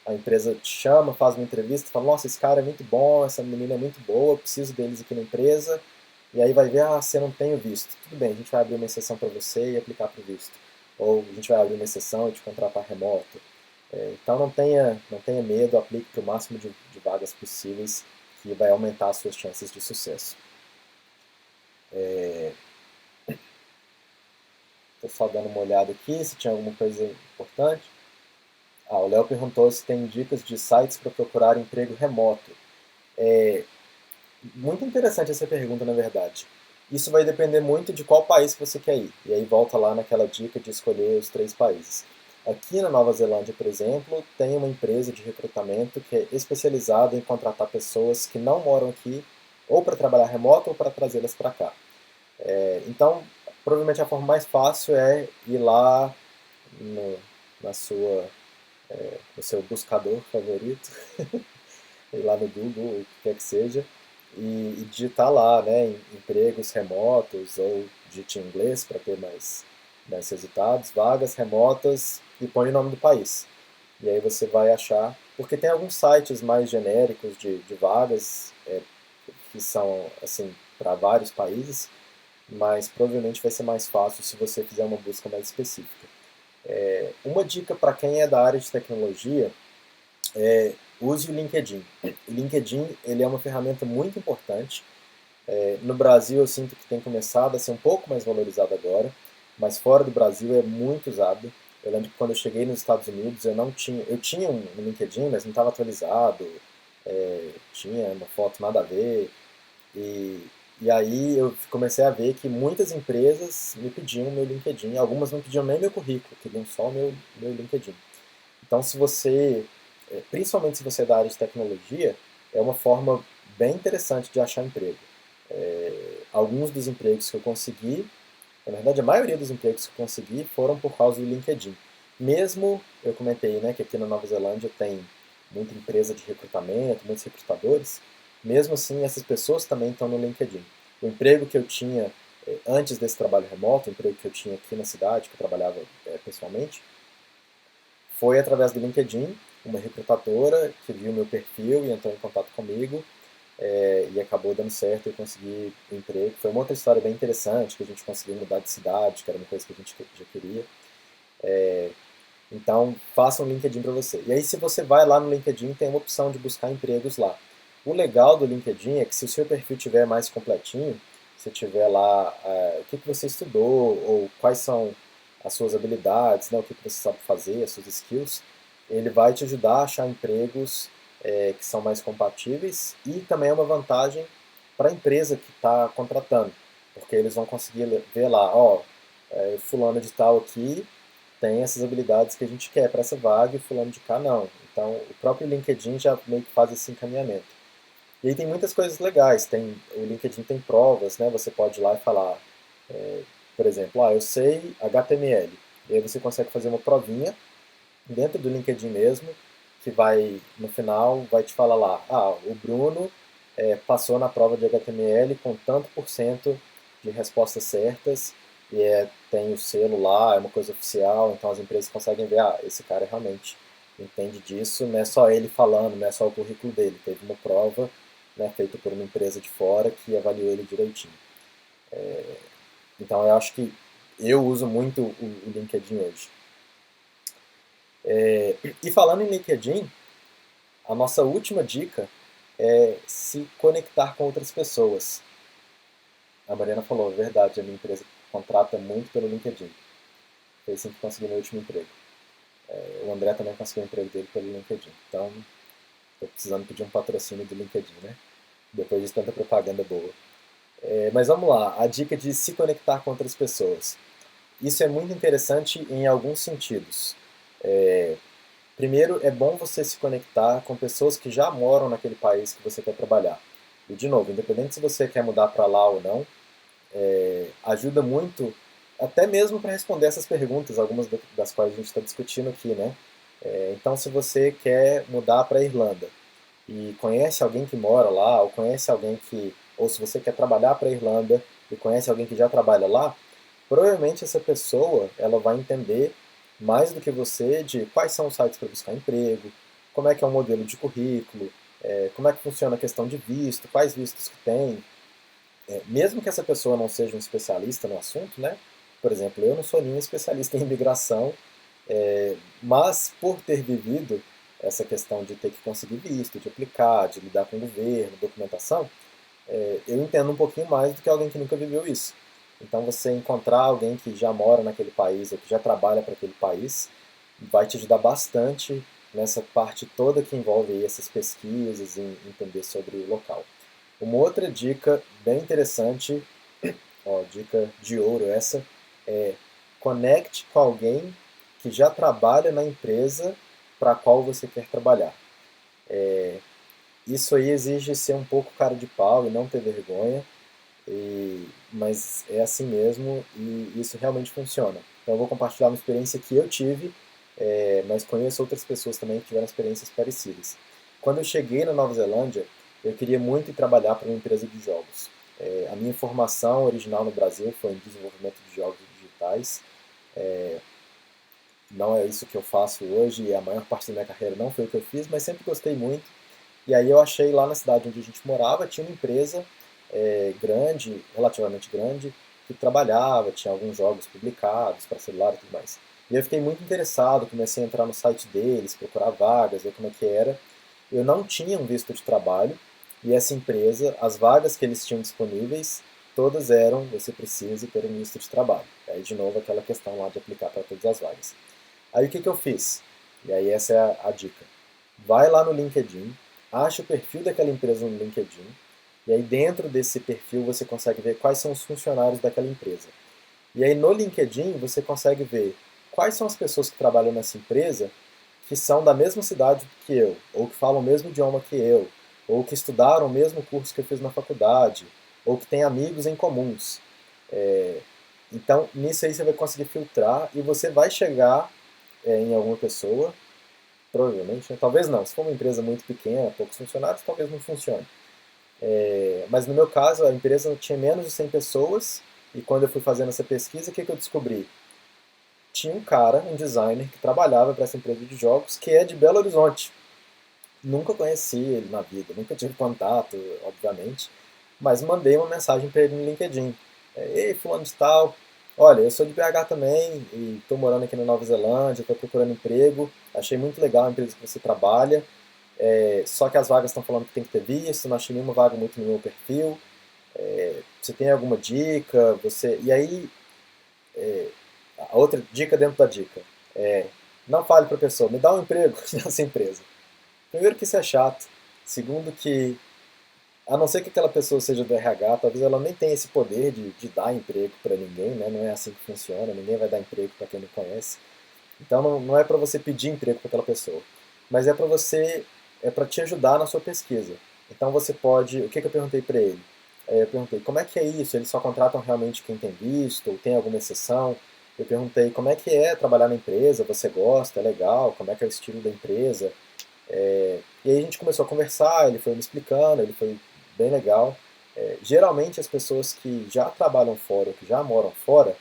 A empresa te chama, faz uma entrevista, fala: Nossa, esse cara é muito bom, essa menina é muito boa, eu preciso deles aqui na empresa. E aí vai ver: Ah, você não tem o visto. Tudo bem, a gente vai abrir uma exceção para você e aplicar para o visto. Ou a gente vai abrir uma exceção e te contratar remoto. Então não tenha medo, aplique para o máximo de vagas possíveis, que vai aumentar as suas chances de sucesso. Estou só dando uma olhada aqui se tinha alguma coisa importante. O Léo perguntou se tem dicas de sites para procurar emprego remoto. Muito interessante essa pergunta, na verdade. Isso vai depender muito de qual país que você quer ir. E aí volta lá naquela dica de escolher os 3 países. Aqui na Nova Zelândia, por exemplo, tem uma empresa de recrutamento que é especializada em contratar pessoas que não moram aqui, ou para trabalhar remoto ou para trazê-las para cá. Então, provavelmente a forma mais fácil é ir lá no, na sua, no seu buscador favorito, ir lá no Google, o que quer que seja, e digitar lá, né, empregos remotos, ou digite em inglês para ter mais resultados, vagas remotas, e põe o nome do país. E aí você vai achar, porque tem alguns sites mais genéricos de vagas, que são, assim, para vários países, mas provavelmente vai ser mais fácil se você fizer uma busca mais específica. Uma dica para quem é da área de tecnologia: use o LinkedIn. O LinkedIn ele é uma ferramenta muito importante. No Brasil eu sinto que tem começado a ser um pouco mais valorizado agora, mas fora do Brasil é muito usado. Eu lembro que quando eu cheguei nos Estados Unidos eu tinha um LinkedIn, mas não estava atualizado, tinha uma foto nada a ver, e, e aí eu comecei a ver que muitas empresas me pediam o meu LinkedIn, algumas não pediam nem meu currículo, queriam só o meu LinkedIn. Então, principalmente se você é da área de tecnologia, é uma forma bem interessante de achar emprego. Alguns dos empregos que eu consegui, na verdade a maioria dos empregos que eu consegui foram por causa do LinkedIn. Mesmo, eu comentei, né, que aqui na Nova Zelândia tem muita empresa de recrutamento, muitos recrutadores, mesmo assim essas pessoas também estão no LinkedIn. O emprego que eu tinha antes desse trabalho remoto, o emprego que eu tinha aqui na cidade, que eu trabalhava pessoalmente, foi através do LinkedIn, uma recrutadora que viu meu perfil e entrou em contato comigo, e acabou dando certo e eu consegui o emprego. Foi uma outra história bem interessante, que a gente conseguiu mudar de cidade, que era uma coisa que a gente já queria. Então, faça um LinkedIn para você. E aí, se você vai lá no LinkedIn, tem uma opção de buscar empregos lá. O legal do LinkedIn é que se o seu perfil tiver mais completinho, se tiver lá o que você estudou, ou quais são as suas habilidades, né, o que você sabe fazer, as suas skills, ele vai te ajudar a achar empregos que são mais compatíveis, e também é uma vantagem para a empresa que está contratando, porque eles vão conseguir ver lá: ó, fulano de tal aqui tem essas habilidades que a gente quer para essa vaga e fulano de cá não. Então, o próprio LinkedIn já meio que faz esse encaminhamento. E aí tem muitas coisas legais. O LinkedIn tem provas, né? Você pode ir lá e falar, por exemplo, eu sei HTML. E aí você consegue fazer uma provinha dentro do LinkedIn mesmo, que vai, no final, vai te falar lá: o Bruno passou na prova de HTML com tanto por cento de respostas certas, e tem o selo lá, é uma coisa oficial, então as empresas conseguem ver: esse cara realmente entende disso, não é só ele falando, não é só o currículo dele, teve uma prova, né, feita por uma empresa de fora que avaliou ele direitinho. Então eu acho que eu uso muito o LinkedIn hoje. E falando em LinkedIn, a nossa última dica é se conectar com outras pessoas. A Mariana falou: verdade, a minha empresa contrata muito pelo LinkedIn. Foi assim que consegui meu último emprego. O André também conseguiu o emprego dele pelo LinkedIn. Então, estou precisando pedir um patrocínio do LinkedIn, né? Depois de tanta propaganda boa. Mas vamos lá, a dica de se conectar com outras pessoas. Isso é muito interessante em alguns sentidos. Primeiro, é bom você se conectar com pessoas que já moram naquele país que você quer trabalhar. E, de novo, independente se você quer mudar para lá ou não, ajuda muito, até mesmo para responder essas perguntas, algumas das quais a gente está discutindo aqui, né? Então, se você quer mudar para a Irlanda e conhece alguém que mora lá, ou conhece alguém que, ou se você quer trabalhar para a Irlanda e conhece alguém que já trabalha lá, provavelmente essa pessoa ela vai entender mais do que você de quais são os sites para buscar emprego, como é que é o modelo de currículo, como é que funciona a questão de visto, quais vistos que tem. Mesmo que essa pessoa não seja um especialista no assunto, né? Por exemplo, eu não sou nenhum especialista em imigração, mas por ter vivido essa questão de ter que conseguir visto, de aplicar, de lidar com o governo, documentação, eu entendo um pouquinho mais do que alguém que nunca viveu isso. Então, você encontrar alguém que já mora naquele país ou que já trabalha para aquele país vai te ajudar bastante nessa parte toda que envolve aí essas pesquisas e entender sobre o local. Uma outra dica bem interessante, ó, dica de ouro essa, é conecte com alguém que já trabalha na empresa para a qual você quer trabalhar. Isso aí exige ser um pouco cara de pau e não ter vergonha, mas é assim mesmo e isso realmente funciona. Então eu vou compartilhar uma experiência que eu tive, mas conheço outras pessoas também que tiveram experiências parecidas. Quando eu cheguei na Nova Zelândia, eu queria muito ir trabalhar para uma empresa de jogos. A minha formação original no Brasil foi em desenvolvimento de jogos digitais. Não é isso que eu faço hoje e a maior parte da minha carreira não foi o que eu fiz, mas sempre gostei muito. E aí eu achei lá na cidade onde a gente morava, tinha uma empresa grande, relativamente grande, que trabalhava, tinha alguns jogos publicados para celular e tudo mais. E eu fiquei muito interessado, comecei a entrar no site deles, procurar vagas, ver como é que era. Eu não tinha um visto de trabalho, e essa empresa, as vagas que eles tinham disponíveis, todas eram, você precisa ter um visto de trabalho. Aí de novo aquela questão lá de aplicar para todas as vagas. Aí o que eu fiz? E aí essa é a dica. Vai lá no LinkedIn, acha o perfil daquela empresa no LinkedIn, e aí dentro desse perfil você consegue ver quais são os funcionários daquela empresa. E aí no LinkedIn você consegue ver quais são as pessoas que trabalham nessa empresa que são da mesma cidade que eu, ou que falam o mesmo idioma que eu, ou que estudaram o mesmo curso que eu fiz na faculdade, ou que têm amigos em comuns. Então, nisso aí você vai conseguir filtrar e você vai chegar em alguma pessoa, provavelmente, né? Talvez não. Se for uma empresa muito pequena, poucos funcionários, talvez não funcione. Mas no meu caso, a empresa tinha menos de 100 pessoas e quando eu fui fazendo essa pesquisa, o que eu descobri? Tinha um cara, um designer, que trabalhava para essa empresa de jogos, que é de Belo Horizonte. Nunca conheci ele na vida, nunca tive contato, obviamente, mas mandei uma mensagem para ele no LinkedIn. Ei, fulano de tal, olha, eu sou de BH também e estou morando aqui na Nova Zelândia, estou procurando emprego, achei muito legal a empresa que você trabalha, só que as vagas estão falando que tem que ter visto, não achei nenhuma vaga muito no meu perfil, você tem alguma dica? E aí, a outra dica dentro da dica é, não fale para a pessoa, me dá um emprego nessa empresa. Primeiro que isso é chato, segundo que a não ser que aquela pessoa seja do RH, talvez ela nem tenha esse poder de dar emprego para ninguém, né? Não é assim que funciona, ninguém vai dar emprego para quem não conhece. Então não é para você pedir emprego para aquela pessoa, mas é para te ajudar na sua pesquisa. Então você pode, o que eu perguntei para ele? Eu perguntei como é que é isso? Eles só contratam realmente quem tem visto? Ou tem alguma exceção? Eu perguntei como é que é trabalhar na empresa? Você gosta? É legal? Como é que é o estilo da empresa? E aí a gente começou a conversar, ele foi me explicando, ele foi bem legal. Geralmente as pessoas que já trabalham fora, ou que já moram fora,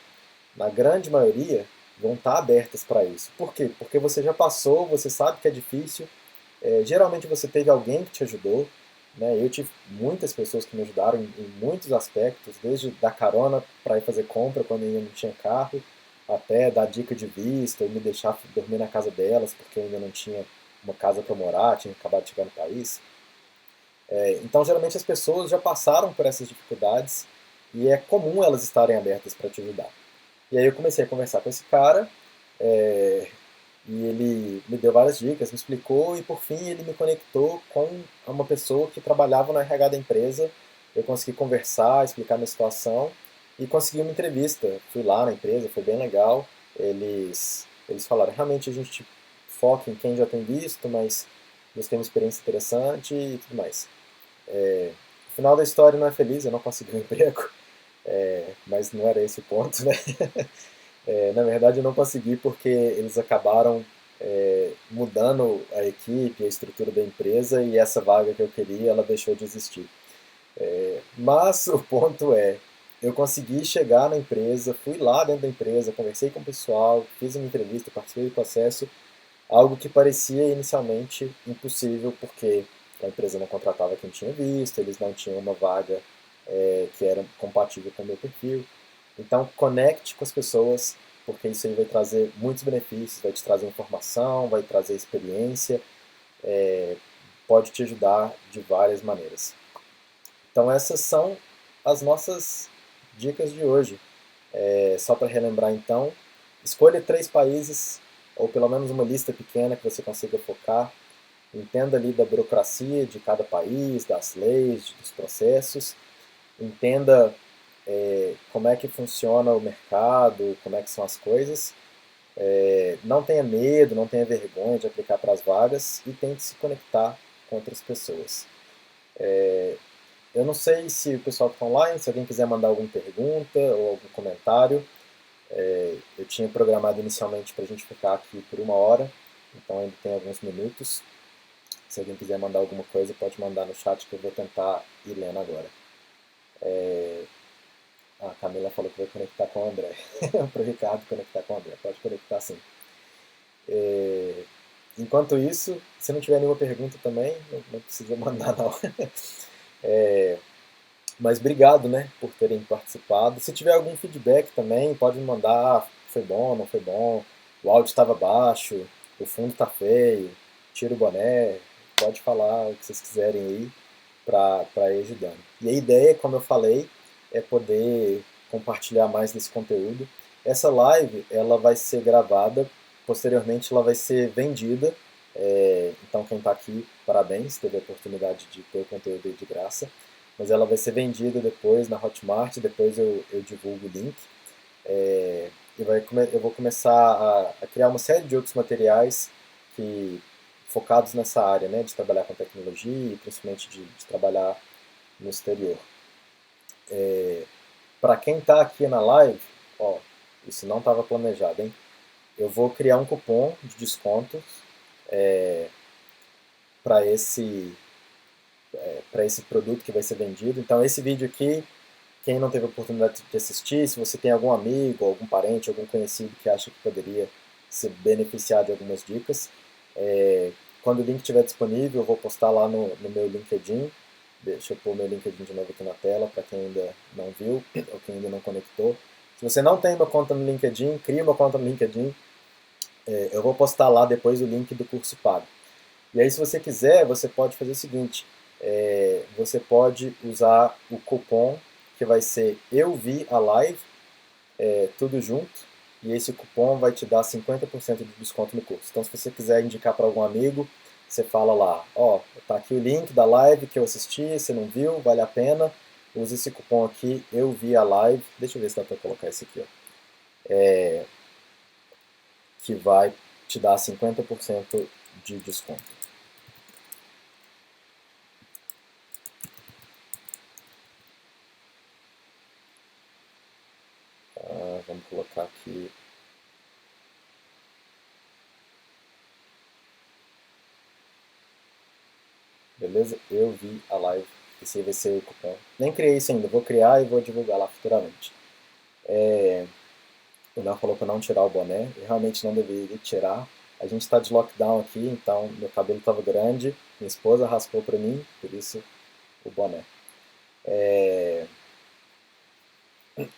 na grande maioria, vão estar abertas para isso. Por quê? Porque você já passou, você sabe que é difícil. Geralmente você teve alguém que te ajudou. Né? Eu tive muitas pessoas que me ajudaram em muitos aspectos, desde dar carona para ir fazer compra quando eu ainda não tinha carro, até dar dica de vista, ou me deixar dormir na casa delas, porque eu ainda não tinha uma casa para morar, tinha acabado de chegar no país. Então, geralmente as pessoas já passaram por essas dificuldades e é comum elas estarem abertas para te ajudar. E aí eu comecei a conversar com esse cara, é, e ele me deu várias dicas, me explicou e por fim ele me conectou com uma pessoa que trabalhava no RH da empresa. Eu consegui conversar, explicar a minha situação e consegui uma entrevista. Fui lá na empresa, foi bem legal. Eles falaram, realmente a gente foca em quem já tem visto, mas eles têm uma experiência interessante e tudo mais. O final da história não é feliz, eu não consegui um emprego, mas não era esse o ponto, né? Na verdade, eu não consegui porque eles acabaram. mudando a equipe, a estrutura da empresa, e essa vaga que eu queria, ela deixou de existir. Mas o ponto é, eu consegui chegar na empresa, fui lá dentro da empresa, conversei com o pessoal, fiz uma entrevista, participei do processo, algo que parecia inicialmente impossível, porque a empresa não contratava quem tinha visto, eles não tinham uma vaga que era compatível com o meu perfil. Então, conecte com as pessoas, porque isso aí vai trazer muitos benefícios, vai te trazer informação, vai trazer experiência, pode te ajudar de várias maneiras. Então, essas são as nossas dicas de hoje. Só para relembrar, então, escolha 3 países, ou pelo menos uma lista pequena que você consiga focar. Entenda ali da burocracia de cada país, das leis, dos processos. Entenda como é que funciona o mercado, como é que são as coisas. Não tenha medo, não tenha vergonha de aplicar para as vagas e tente se conectar com outras pessoas. Eu não sei se o pessoal que está online, se alguém quiser mandar alguma pergunta ou algum comentário. Eu tinha programado inicialmente para a gente ficar aqui por 1 hora, então ainda tem alguns minutos. Se alguém quiser mandar alguma coisa, pode mandar no chat que eu vou tentar ir lendo agora. A Camila falou que vai conectar com o André. Para o Ricardo conectar com o André. Pode conectar sim. Enquanto isso, se não tiver nenhuma pergunta também, não precisa mandar não. Mas obrigado, né, por terem participado. Se tiver algum feedback também, pode me mandar. Foi bom, não foi bom? O áudio estava baixo, o fundo está feio, tira o boné. Pode falar o que vocês quiserem aí para ir ajudando. E a ideia, como eu falei, é poder compartilhar mais desse conteúdo. Essa live, ela vai ser gravada, posteriormente ela vai ser vendida. Então quem está aqui, parabéns, teve a oportunidade de ter o conteúdo aí de graça. Mas ela vai ser vendida depois na Hotmart, depois eu divulgo o link. Eu vou começar a criar uma série de outros materiais que focados nessa área, né, de trabalhar com tecnologia e principalmente de trabalhar no exterior. Para quem está aqui na live, ó, isso não estava planejado, hein? Eu vou criar um cupom de desconto para esse produto que vai ser vendido. Então esse vídeo aqui, quem não teve a oportunidade de assistir, se você tem algum amigo, algum parente, algum conhecido que acha que poderia se beneficiar de algumas dicas, quando o link estiver disponível, eu vou postar lá no meu LinkedIn. Deixa eu pôr meu LinkedIn de novo aqui na tela, para quem ainda não viu ou quem ainda não conectou. Se você não tem uma conta no LinkedIn, crie uma conta no LinkedIn. Eu vou postar lá depois o link do curso pago. E aí, se você quiser, você pode fazer o seguinte: você pode usar o cupom que vai ser Eu Vi a Live, tudo junto, e esse cupom vai te dar 50% de desconto no curso. Então, se você quiser indicar para algum amigo, você fala lá, ó, tá aqui o link da live que eu assisti, você não viu, vale a pena, use esse cupom aqui, Eu Vi a Live, deixa eu ver se dá para colocar esse aqui, ó, que vai te dar 50% de desconto. Vamos colocar aqui. Beleza? Eu vi a live. Esse aí vai ser o cupom. Nem criei isso ainda, vou criar e vou divulgar lá futuramente. O Léo falou para não tirar o boné. Eu realmente não deveria tirar. A gente está de lockdown aqui, então meu cabelo estava grande. Minha esposa raspou para mim, por isso o boné.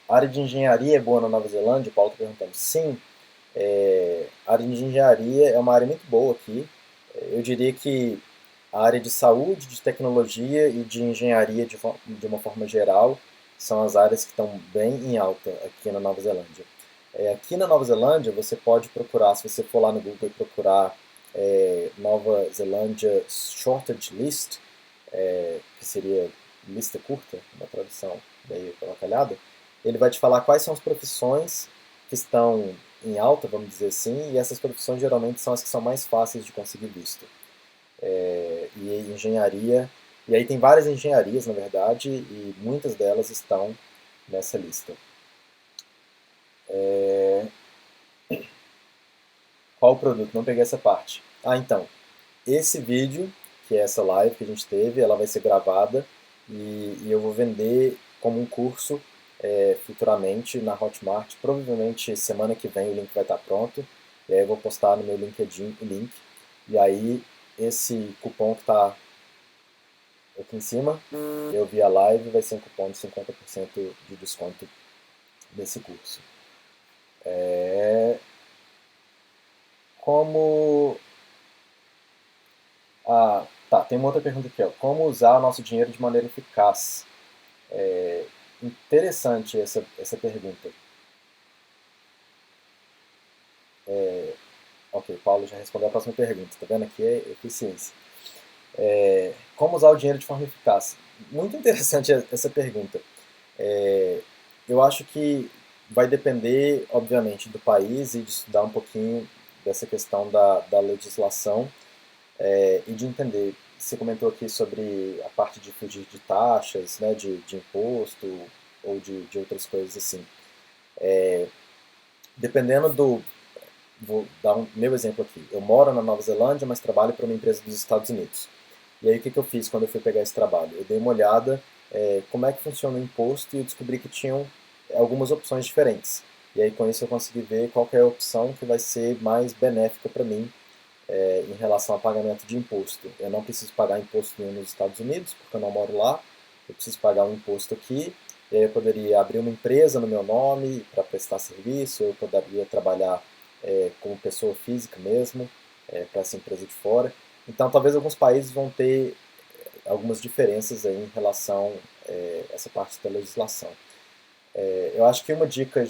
A área de engenharia é boa na Nova Zelândia? O Paulo está perguntando. Sim, a área de engenharia é uma área muito boa aqui. Eu diria que a área de saúde, de tecnologia e de engenharia de uma forma geral são as áreas que estão bem em alta aqui na Nova Zelândia. Aqui na Nova Zelândia você pode procurar, se você for lá no Google e procurar Nova Zelândia Shortage List, que seria lista curta, uma tradução meio avacalhada, ele vai te falar quais são as profissões que estão em alta, vamos dizer assim, e essas profissões geralmente são as que são mais fáceis de conseguir visto. E engenharia, e aí tem várias engenharias, na verdade, e muitas delas estão nessa lista. Qual o produto? Não peguei essa parte. Ah, então, esse vídeo, que é essa live que a gente teve, ela vai ser gravada e eu vou vender como um curso futuramente na Hotmart. Provavelmente semana que vem o link vai estar pronto. E aí eu vou postar no meu LinkedIn o link. E aí esse cupom que está aqui em cima, eu vi a live, vai ser um cupom de 50% de desconto desse curso. Como... Ah, tá, tem uma outra pergunta aqui, ó. Como usar o nosso dinheiro de maneira eficaz? Interessante essa pergunta. Ok, Paulo já respondeu a próxima pergunta. Tá vendo? Aqui é eficiência. Como usar o dinheiro de forma eficaz? Muito interessante essa pergunta. Eu acho que vai depender, obviamente, do país e de estudar um pouquinho dessa questão da legislação e de entender. Você comentou aqui sobre a parte de fugir de taxas, né, de imposto ou de outras coisas assim. Dependendo do... Vou dar um meu exemplo aqui. Eu moro na Nova Zelândia, mas trabalho para uma empresa dos Estados Unidos. E aí o que, que eu fiz quando eu fui pegar esse trabalho? Eu dei uma olhada como é que funciona o imposto e eu descobri que tinham algumas opções diferentes. E aí com isso eu consegui ver qual que é a opção que vai ser mais benéfica para mim em relação ao pagamento de imposto. Eu não preciso pagar imposto nenhum nos Estados Unidos, porque eu não moro lá. Eu preciso pagar um imposto aqui. E aí eu poderia abrir uma empresa no meu nome para prestar serviço, eu poderia trabalhar como pessoa física mesmo, para essa empresa de fora. Então, talvez alguns países vão ter algumas diferenças aí em relação a essa parte da legislação. Eu acho que uma dica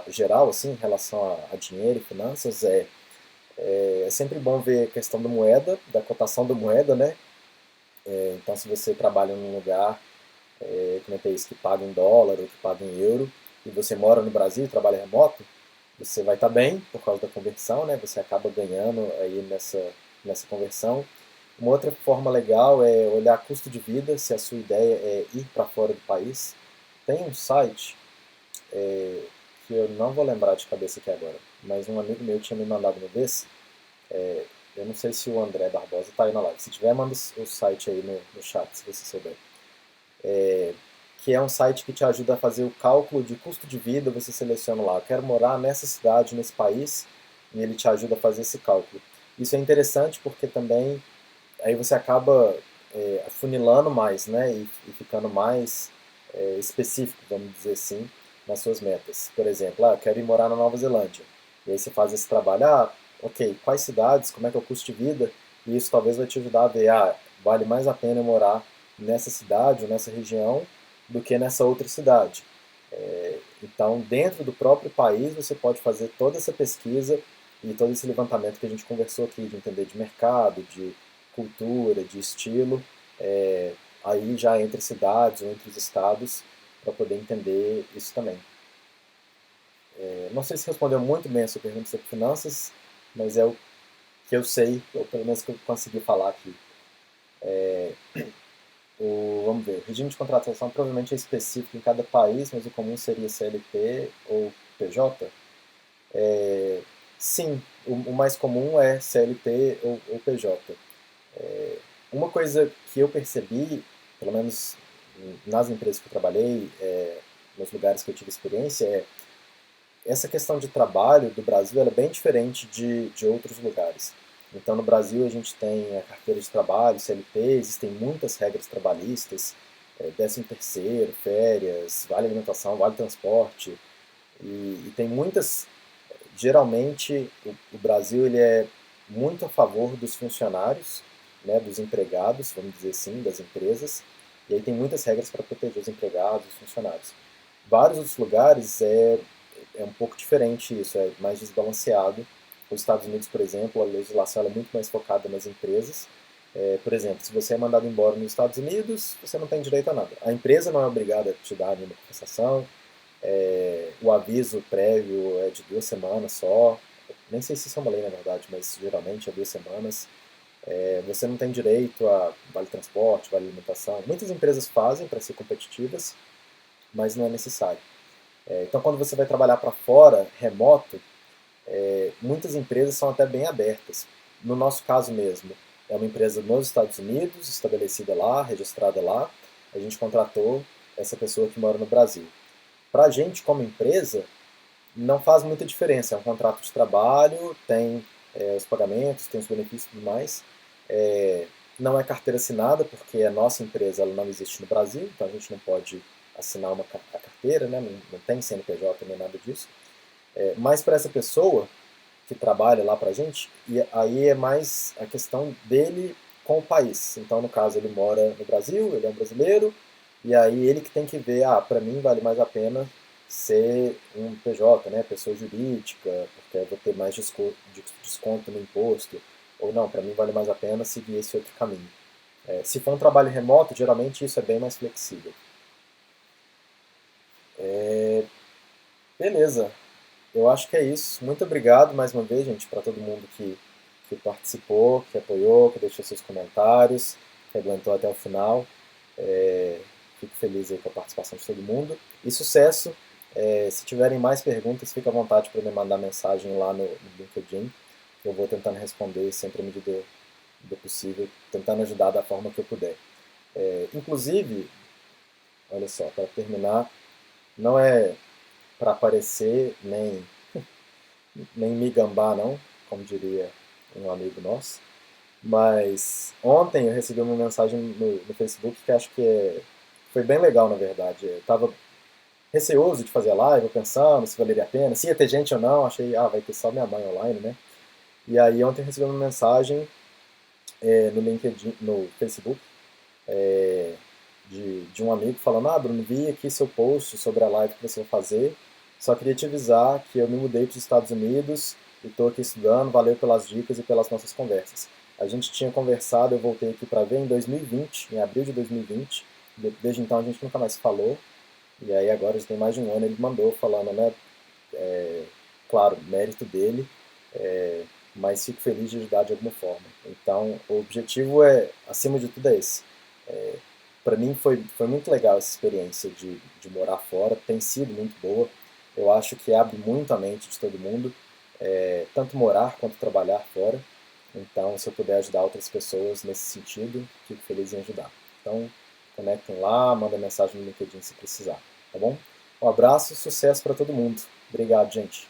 geral assim, em relação a dinheiro e finanças é sempre bom ver a questão da moeda, da cotação da moeda, né? Então, se você trabalha num lugar, como é que é isso, que paga em dólar ou que paga em euro, e você mora no Brasil e trabalha remoto, você vai estar bem por causa da conversão, né? Você acaba ganhando aí nessa conversão. Uma outra forma legal é olhar custo de vida, se a sua ideia é ir para fora do país. Tem um site que eu não vou lembrar de cabeça aqui agora, mas um amigo meu tinha me mandado uma vez. Eu não sei se o André Barbosa está aí na live. Se tiver, manda o site aí no chat, se você souber. Que é um site que te ajuda a fazer o cálculo de custo de vida. Você seleciona lá, eu quero morar nessa cidade, nesse país, e ele te ajuda a fazer esse cálculo. Isso é interessante porque também aí você acaba afunilando mais, né, e ficando mais específico, vamos dizer assim, nas suas metas. Por exemplo, eu quero ir morar na Nova Zelândia. E aí você faz esse trabalho, ok, quais cidades, como é que é o custo de vida, e isso talvez vai te ajudar a ver, vale mais a pena eu morar nessa cidade ou nessa região do que nessa outra cidade. Então, dentro do próprio país, você pode fazer toda essa pesquisa e todo esse levantamento que a gente conversou aqui, de entender de mercado, de cultura, de estilo, aí já entre cidades ou entre os estados, para poder entender isso também. Não sei se respondeu muito bem a sua pergunta sobre finanças, mas é o que eu sei, ou pelo menos que eu consegui falar aqui. Vamos ver, o regime de contratação provavelmente é específico em cada país, mas o comum seria CLT ou PJ? Sim, o mais comum é CLT ou PJ. Uma coisa que eu percebi, pelo menos nas empresas que eu trabalhei, nos lugares que eu tive experiência, essa questão de trabalho do Brasil ela é bem diferente de outros lugares. Então, no Brasil, a gente tem a carteira de trabalho, CLT, existem muitas regras trabalhistas, 13º, férias, vale alimentação, vale transporte, e tem muitas... Geralmente, o Brasil ele é muito a favor dos funcionários, né, dos empregados, vamos dizer assim, das empresas, e aí tem muitas regras para proteger os empregados, os funcionários. Vários outros lugares é um pouco diferente isso, é mais desbalanceado. Os Estados Unidos, por exemplo, a legislação é muito mais focada nas empresas. Por exemplo, se você é mandado embora nos Estados Unidos, você não tem direito a nada. A empresa não é obrigada a te dar nenhuma compensação, o aviso prévio é de 2 semanas só. Nem sei se isso é uma lei, na verdade, mas geralmente é 2 semanas. Você não tem direito a vale transporte, vale alimentação. Muitas empresas fazem para ser competitivas, mas não é necessário. Então, quando você vai trabalhar para fora, remoto, muitas empresas são até bem abertas. No nosso caso mesmo, é uma empresa nos Estados Unidos, estabelecida lá, registrada lá. A gente contratou essa pessoa que mora no Brasil. Para a gente, como empresa, não faz muita diferença. É um contrato de trabalho, tem os pagamentos, tem os benefícios e tudo mais. É, não é carteira assinada, porque a nossa empresa ela não existe no Brasil, então a gente não pode assinar a carteira, né? Não tem CNPJ nem nada disso. Mas para essa pessoa que trabalha lá para a gente, e aí é mais a questão dele com o país. Então, no caso, ele mora no Brasil, ele é um brasileiro, e aí ele que tem que ver, para mim vale mais a pena ser um PJ, né, pessoa jurídica, porque eu vou ter mais desconto no imposto, ou não, para mim vale mais a pena seguir esse outro caminho. Se for um trabalho remoto, geralmente isso é bem mais flexível. Beleza, eu acho que é isso. Muito obrigado mais uma vez, gente, para todo mundo que participou, que apoiou, que deixou seus comentários, que aguentou até o final. É, Fico feliz aí com a participação de todo mundo. E sucesso! Se tiverem mais perguntas, fique à vontade para me mandar mensagem lá no LinkedIn, que eu vou tentando responder sempre à medida do possível, tentando ajudar da forma que eu puder. Inclusive, olha só, para terminar, não é para aparecer nem me gambar não, como diria um amigo nosso, mas ontem eu recebi uma mensagem no Facebook que acho que foi bem legal, na verdade. Eu estava receoso de fazer a live, pensando se valeria a pena, se ia ter gente ou não, achei, vai ter só minha mãe online, né? E aí ontem eu recebi uma mensagem no LinkedIn, no Facebook, de um amigo falando, Bruno, vi aqui seu post sobre a live que você vai fazer, só queria te avisar que eu me mudei para os Estados Unidos e estou aqui estudando, valeu pelas dicas e pelas nossas conversas. A gente tinha conversado, eu voltei aqui para ver em 2020, em abril de 2020, desde então a gente nunca mais falou, e aí agora já tem mais de um ano, ele mandou falando, né, claro, mérito dele, mas fico feliz de ajudar de alguma forma. Então, o objetivo acima de tudo, é esse. Para mim foi muito legal essa experiência de morar fora, tem sido muito boa. Eu acho que abre muito a mente de todo mundo, tanto morar quanto trabalhar fora. Então, se eu puder ajudar outras pessoas nesse sentido, fico feliz em ajudar. Então, conectem lá, manda mensagem no LinkedIn se precisar, tá bom? Um abraço, sucesso para todo mundo. Obrigado, gente.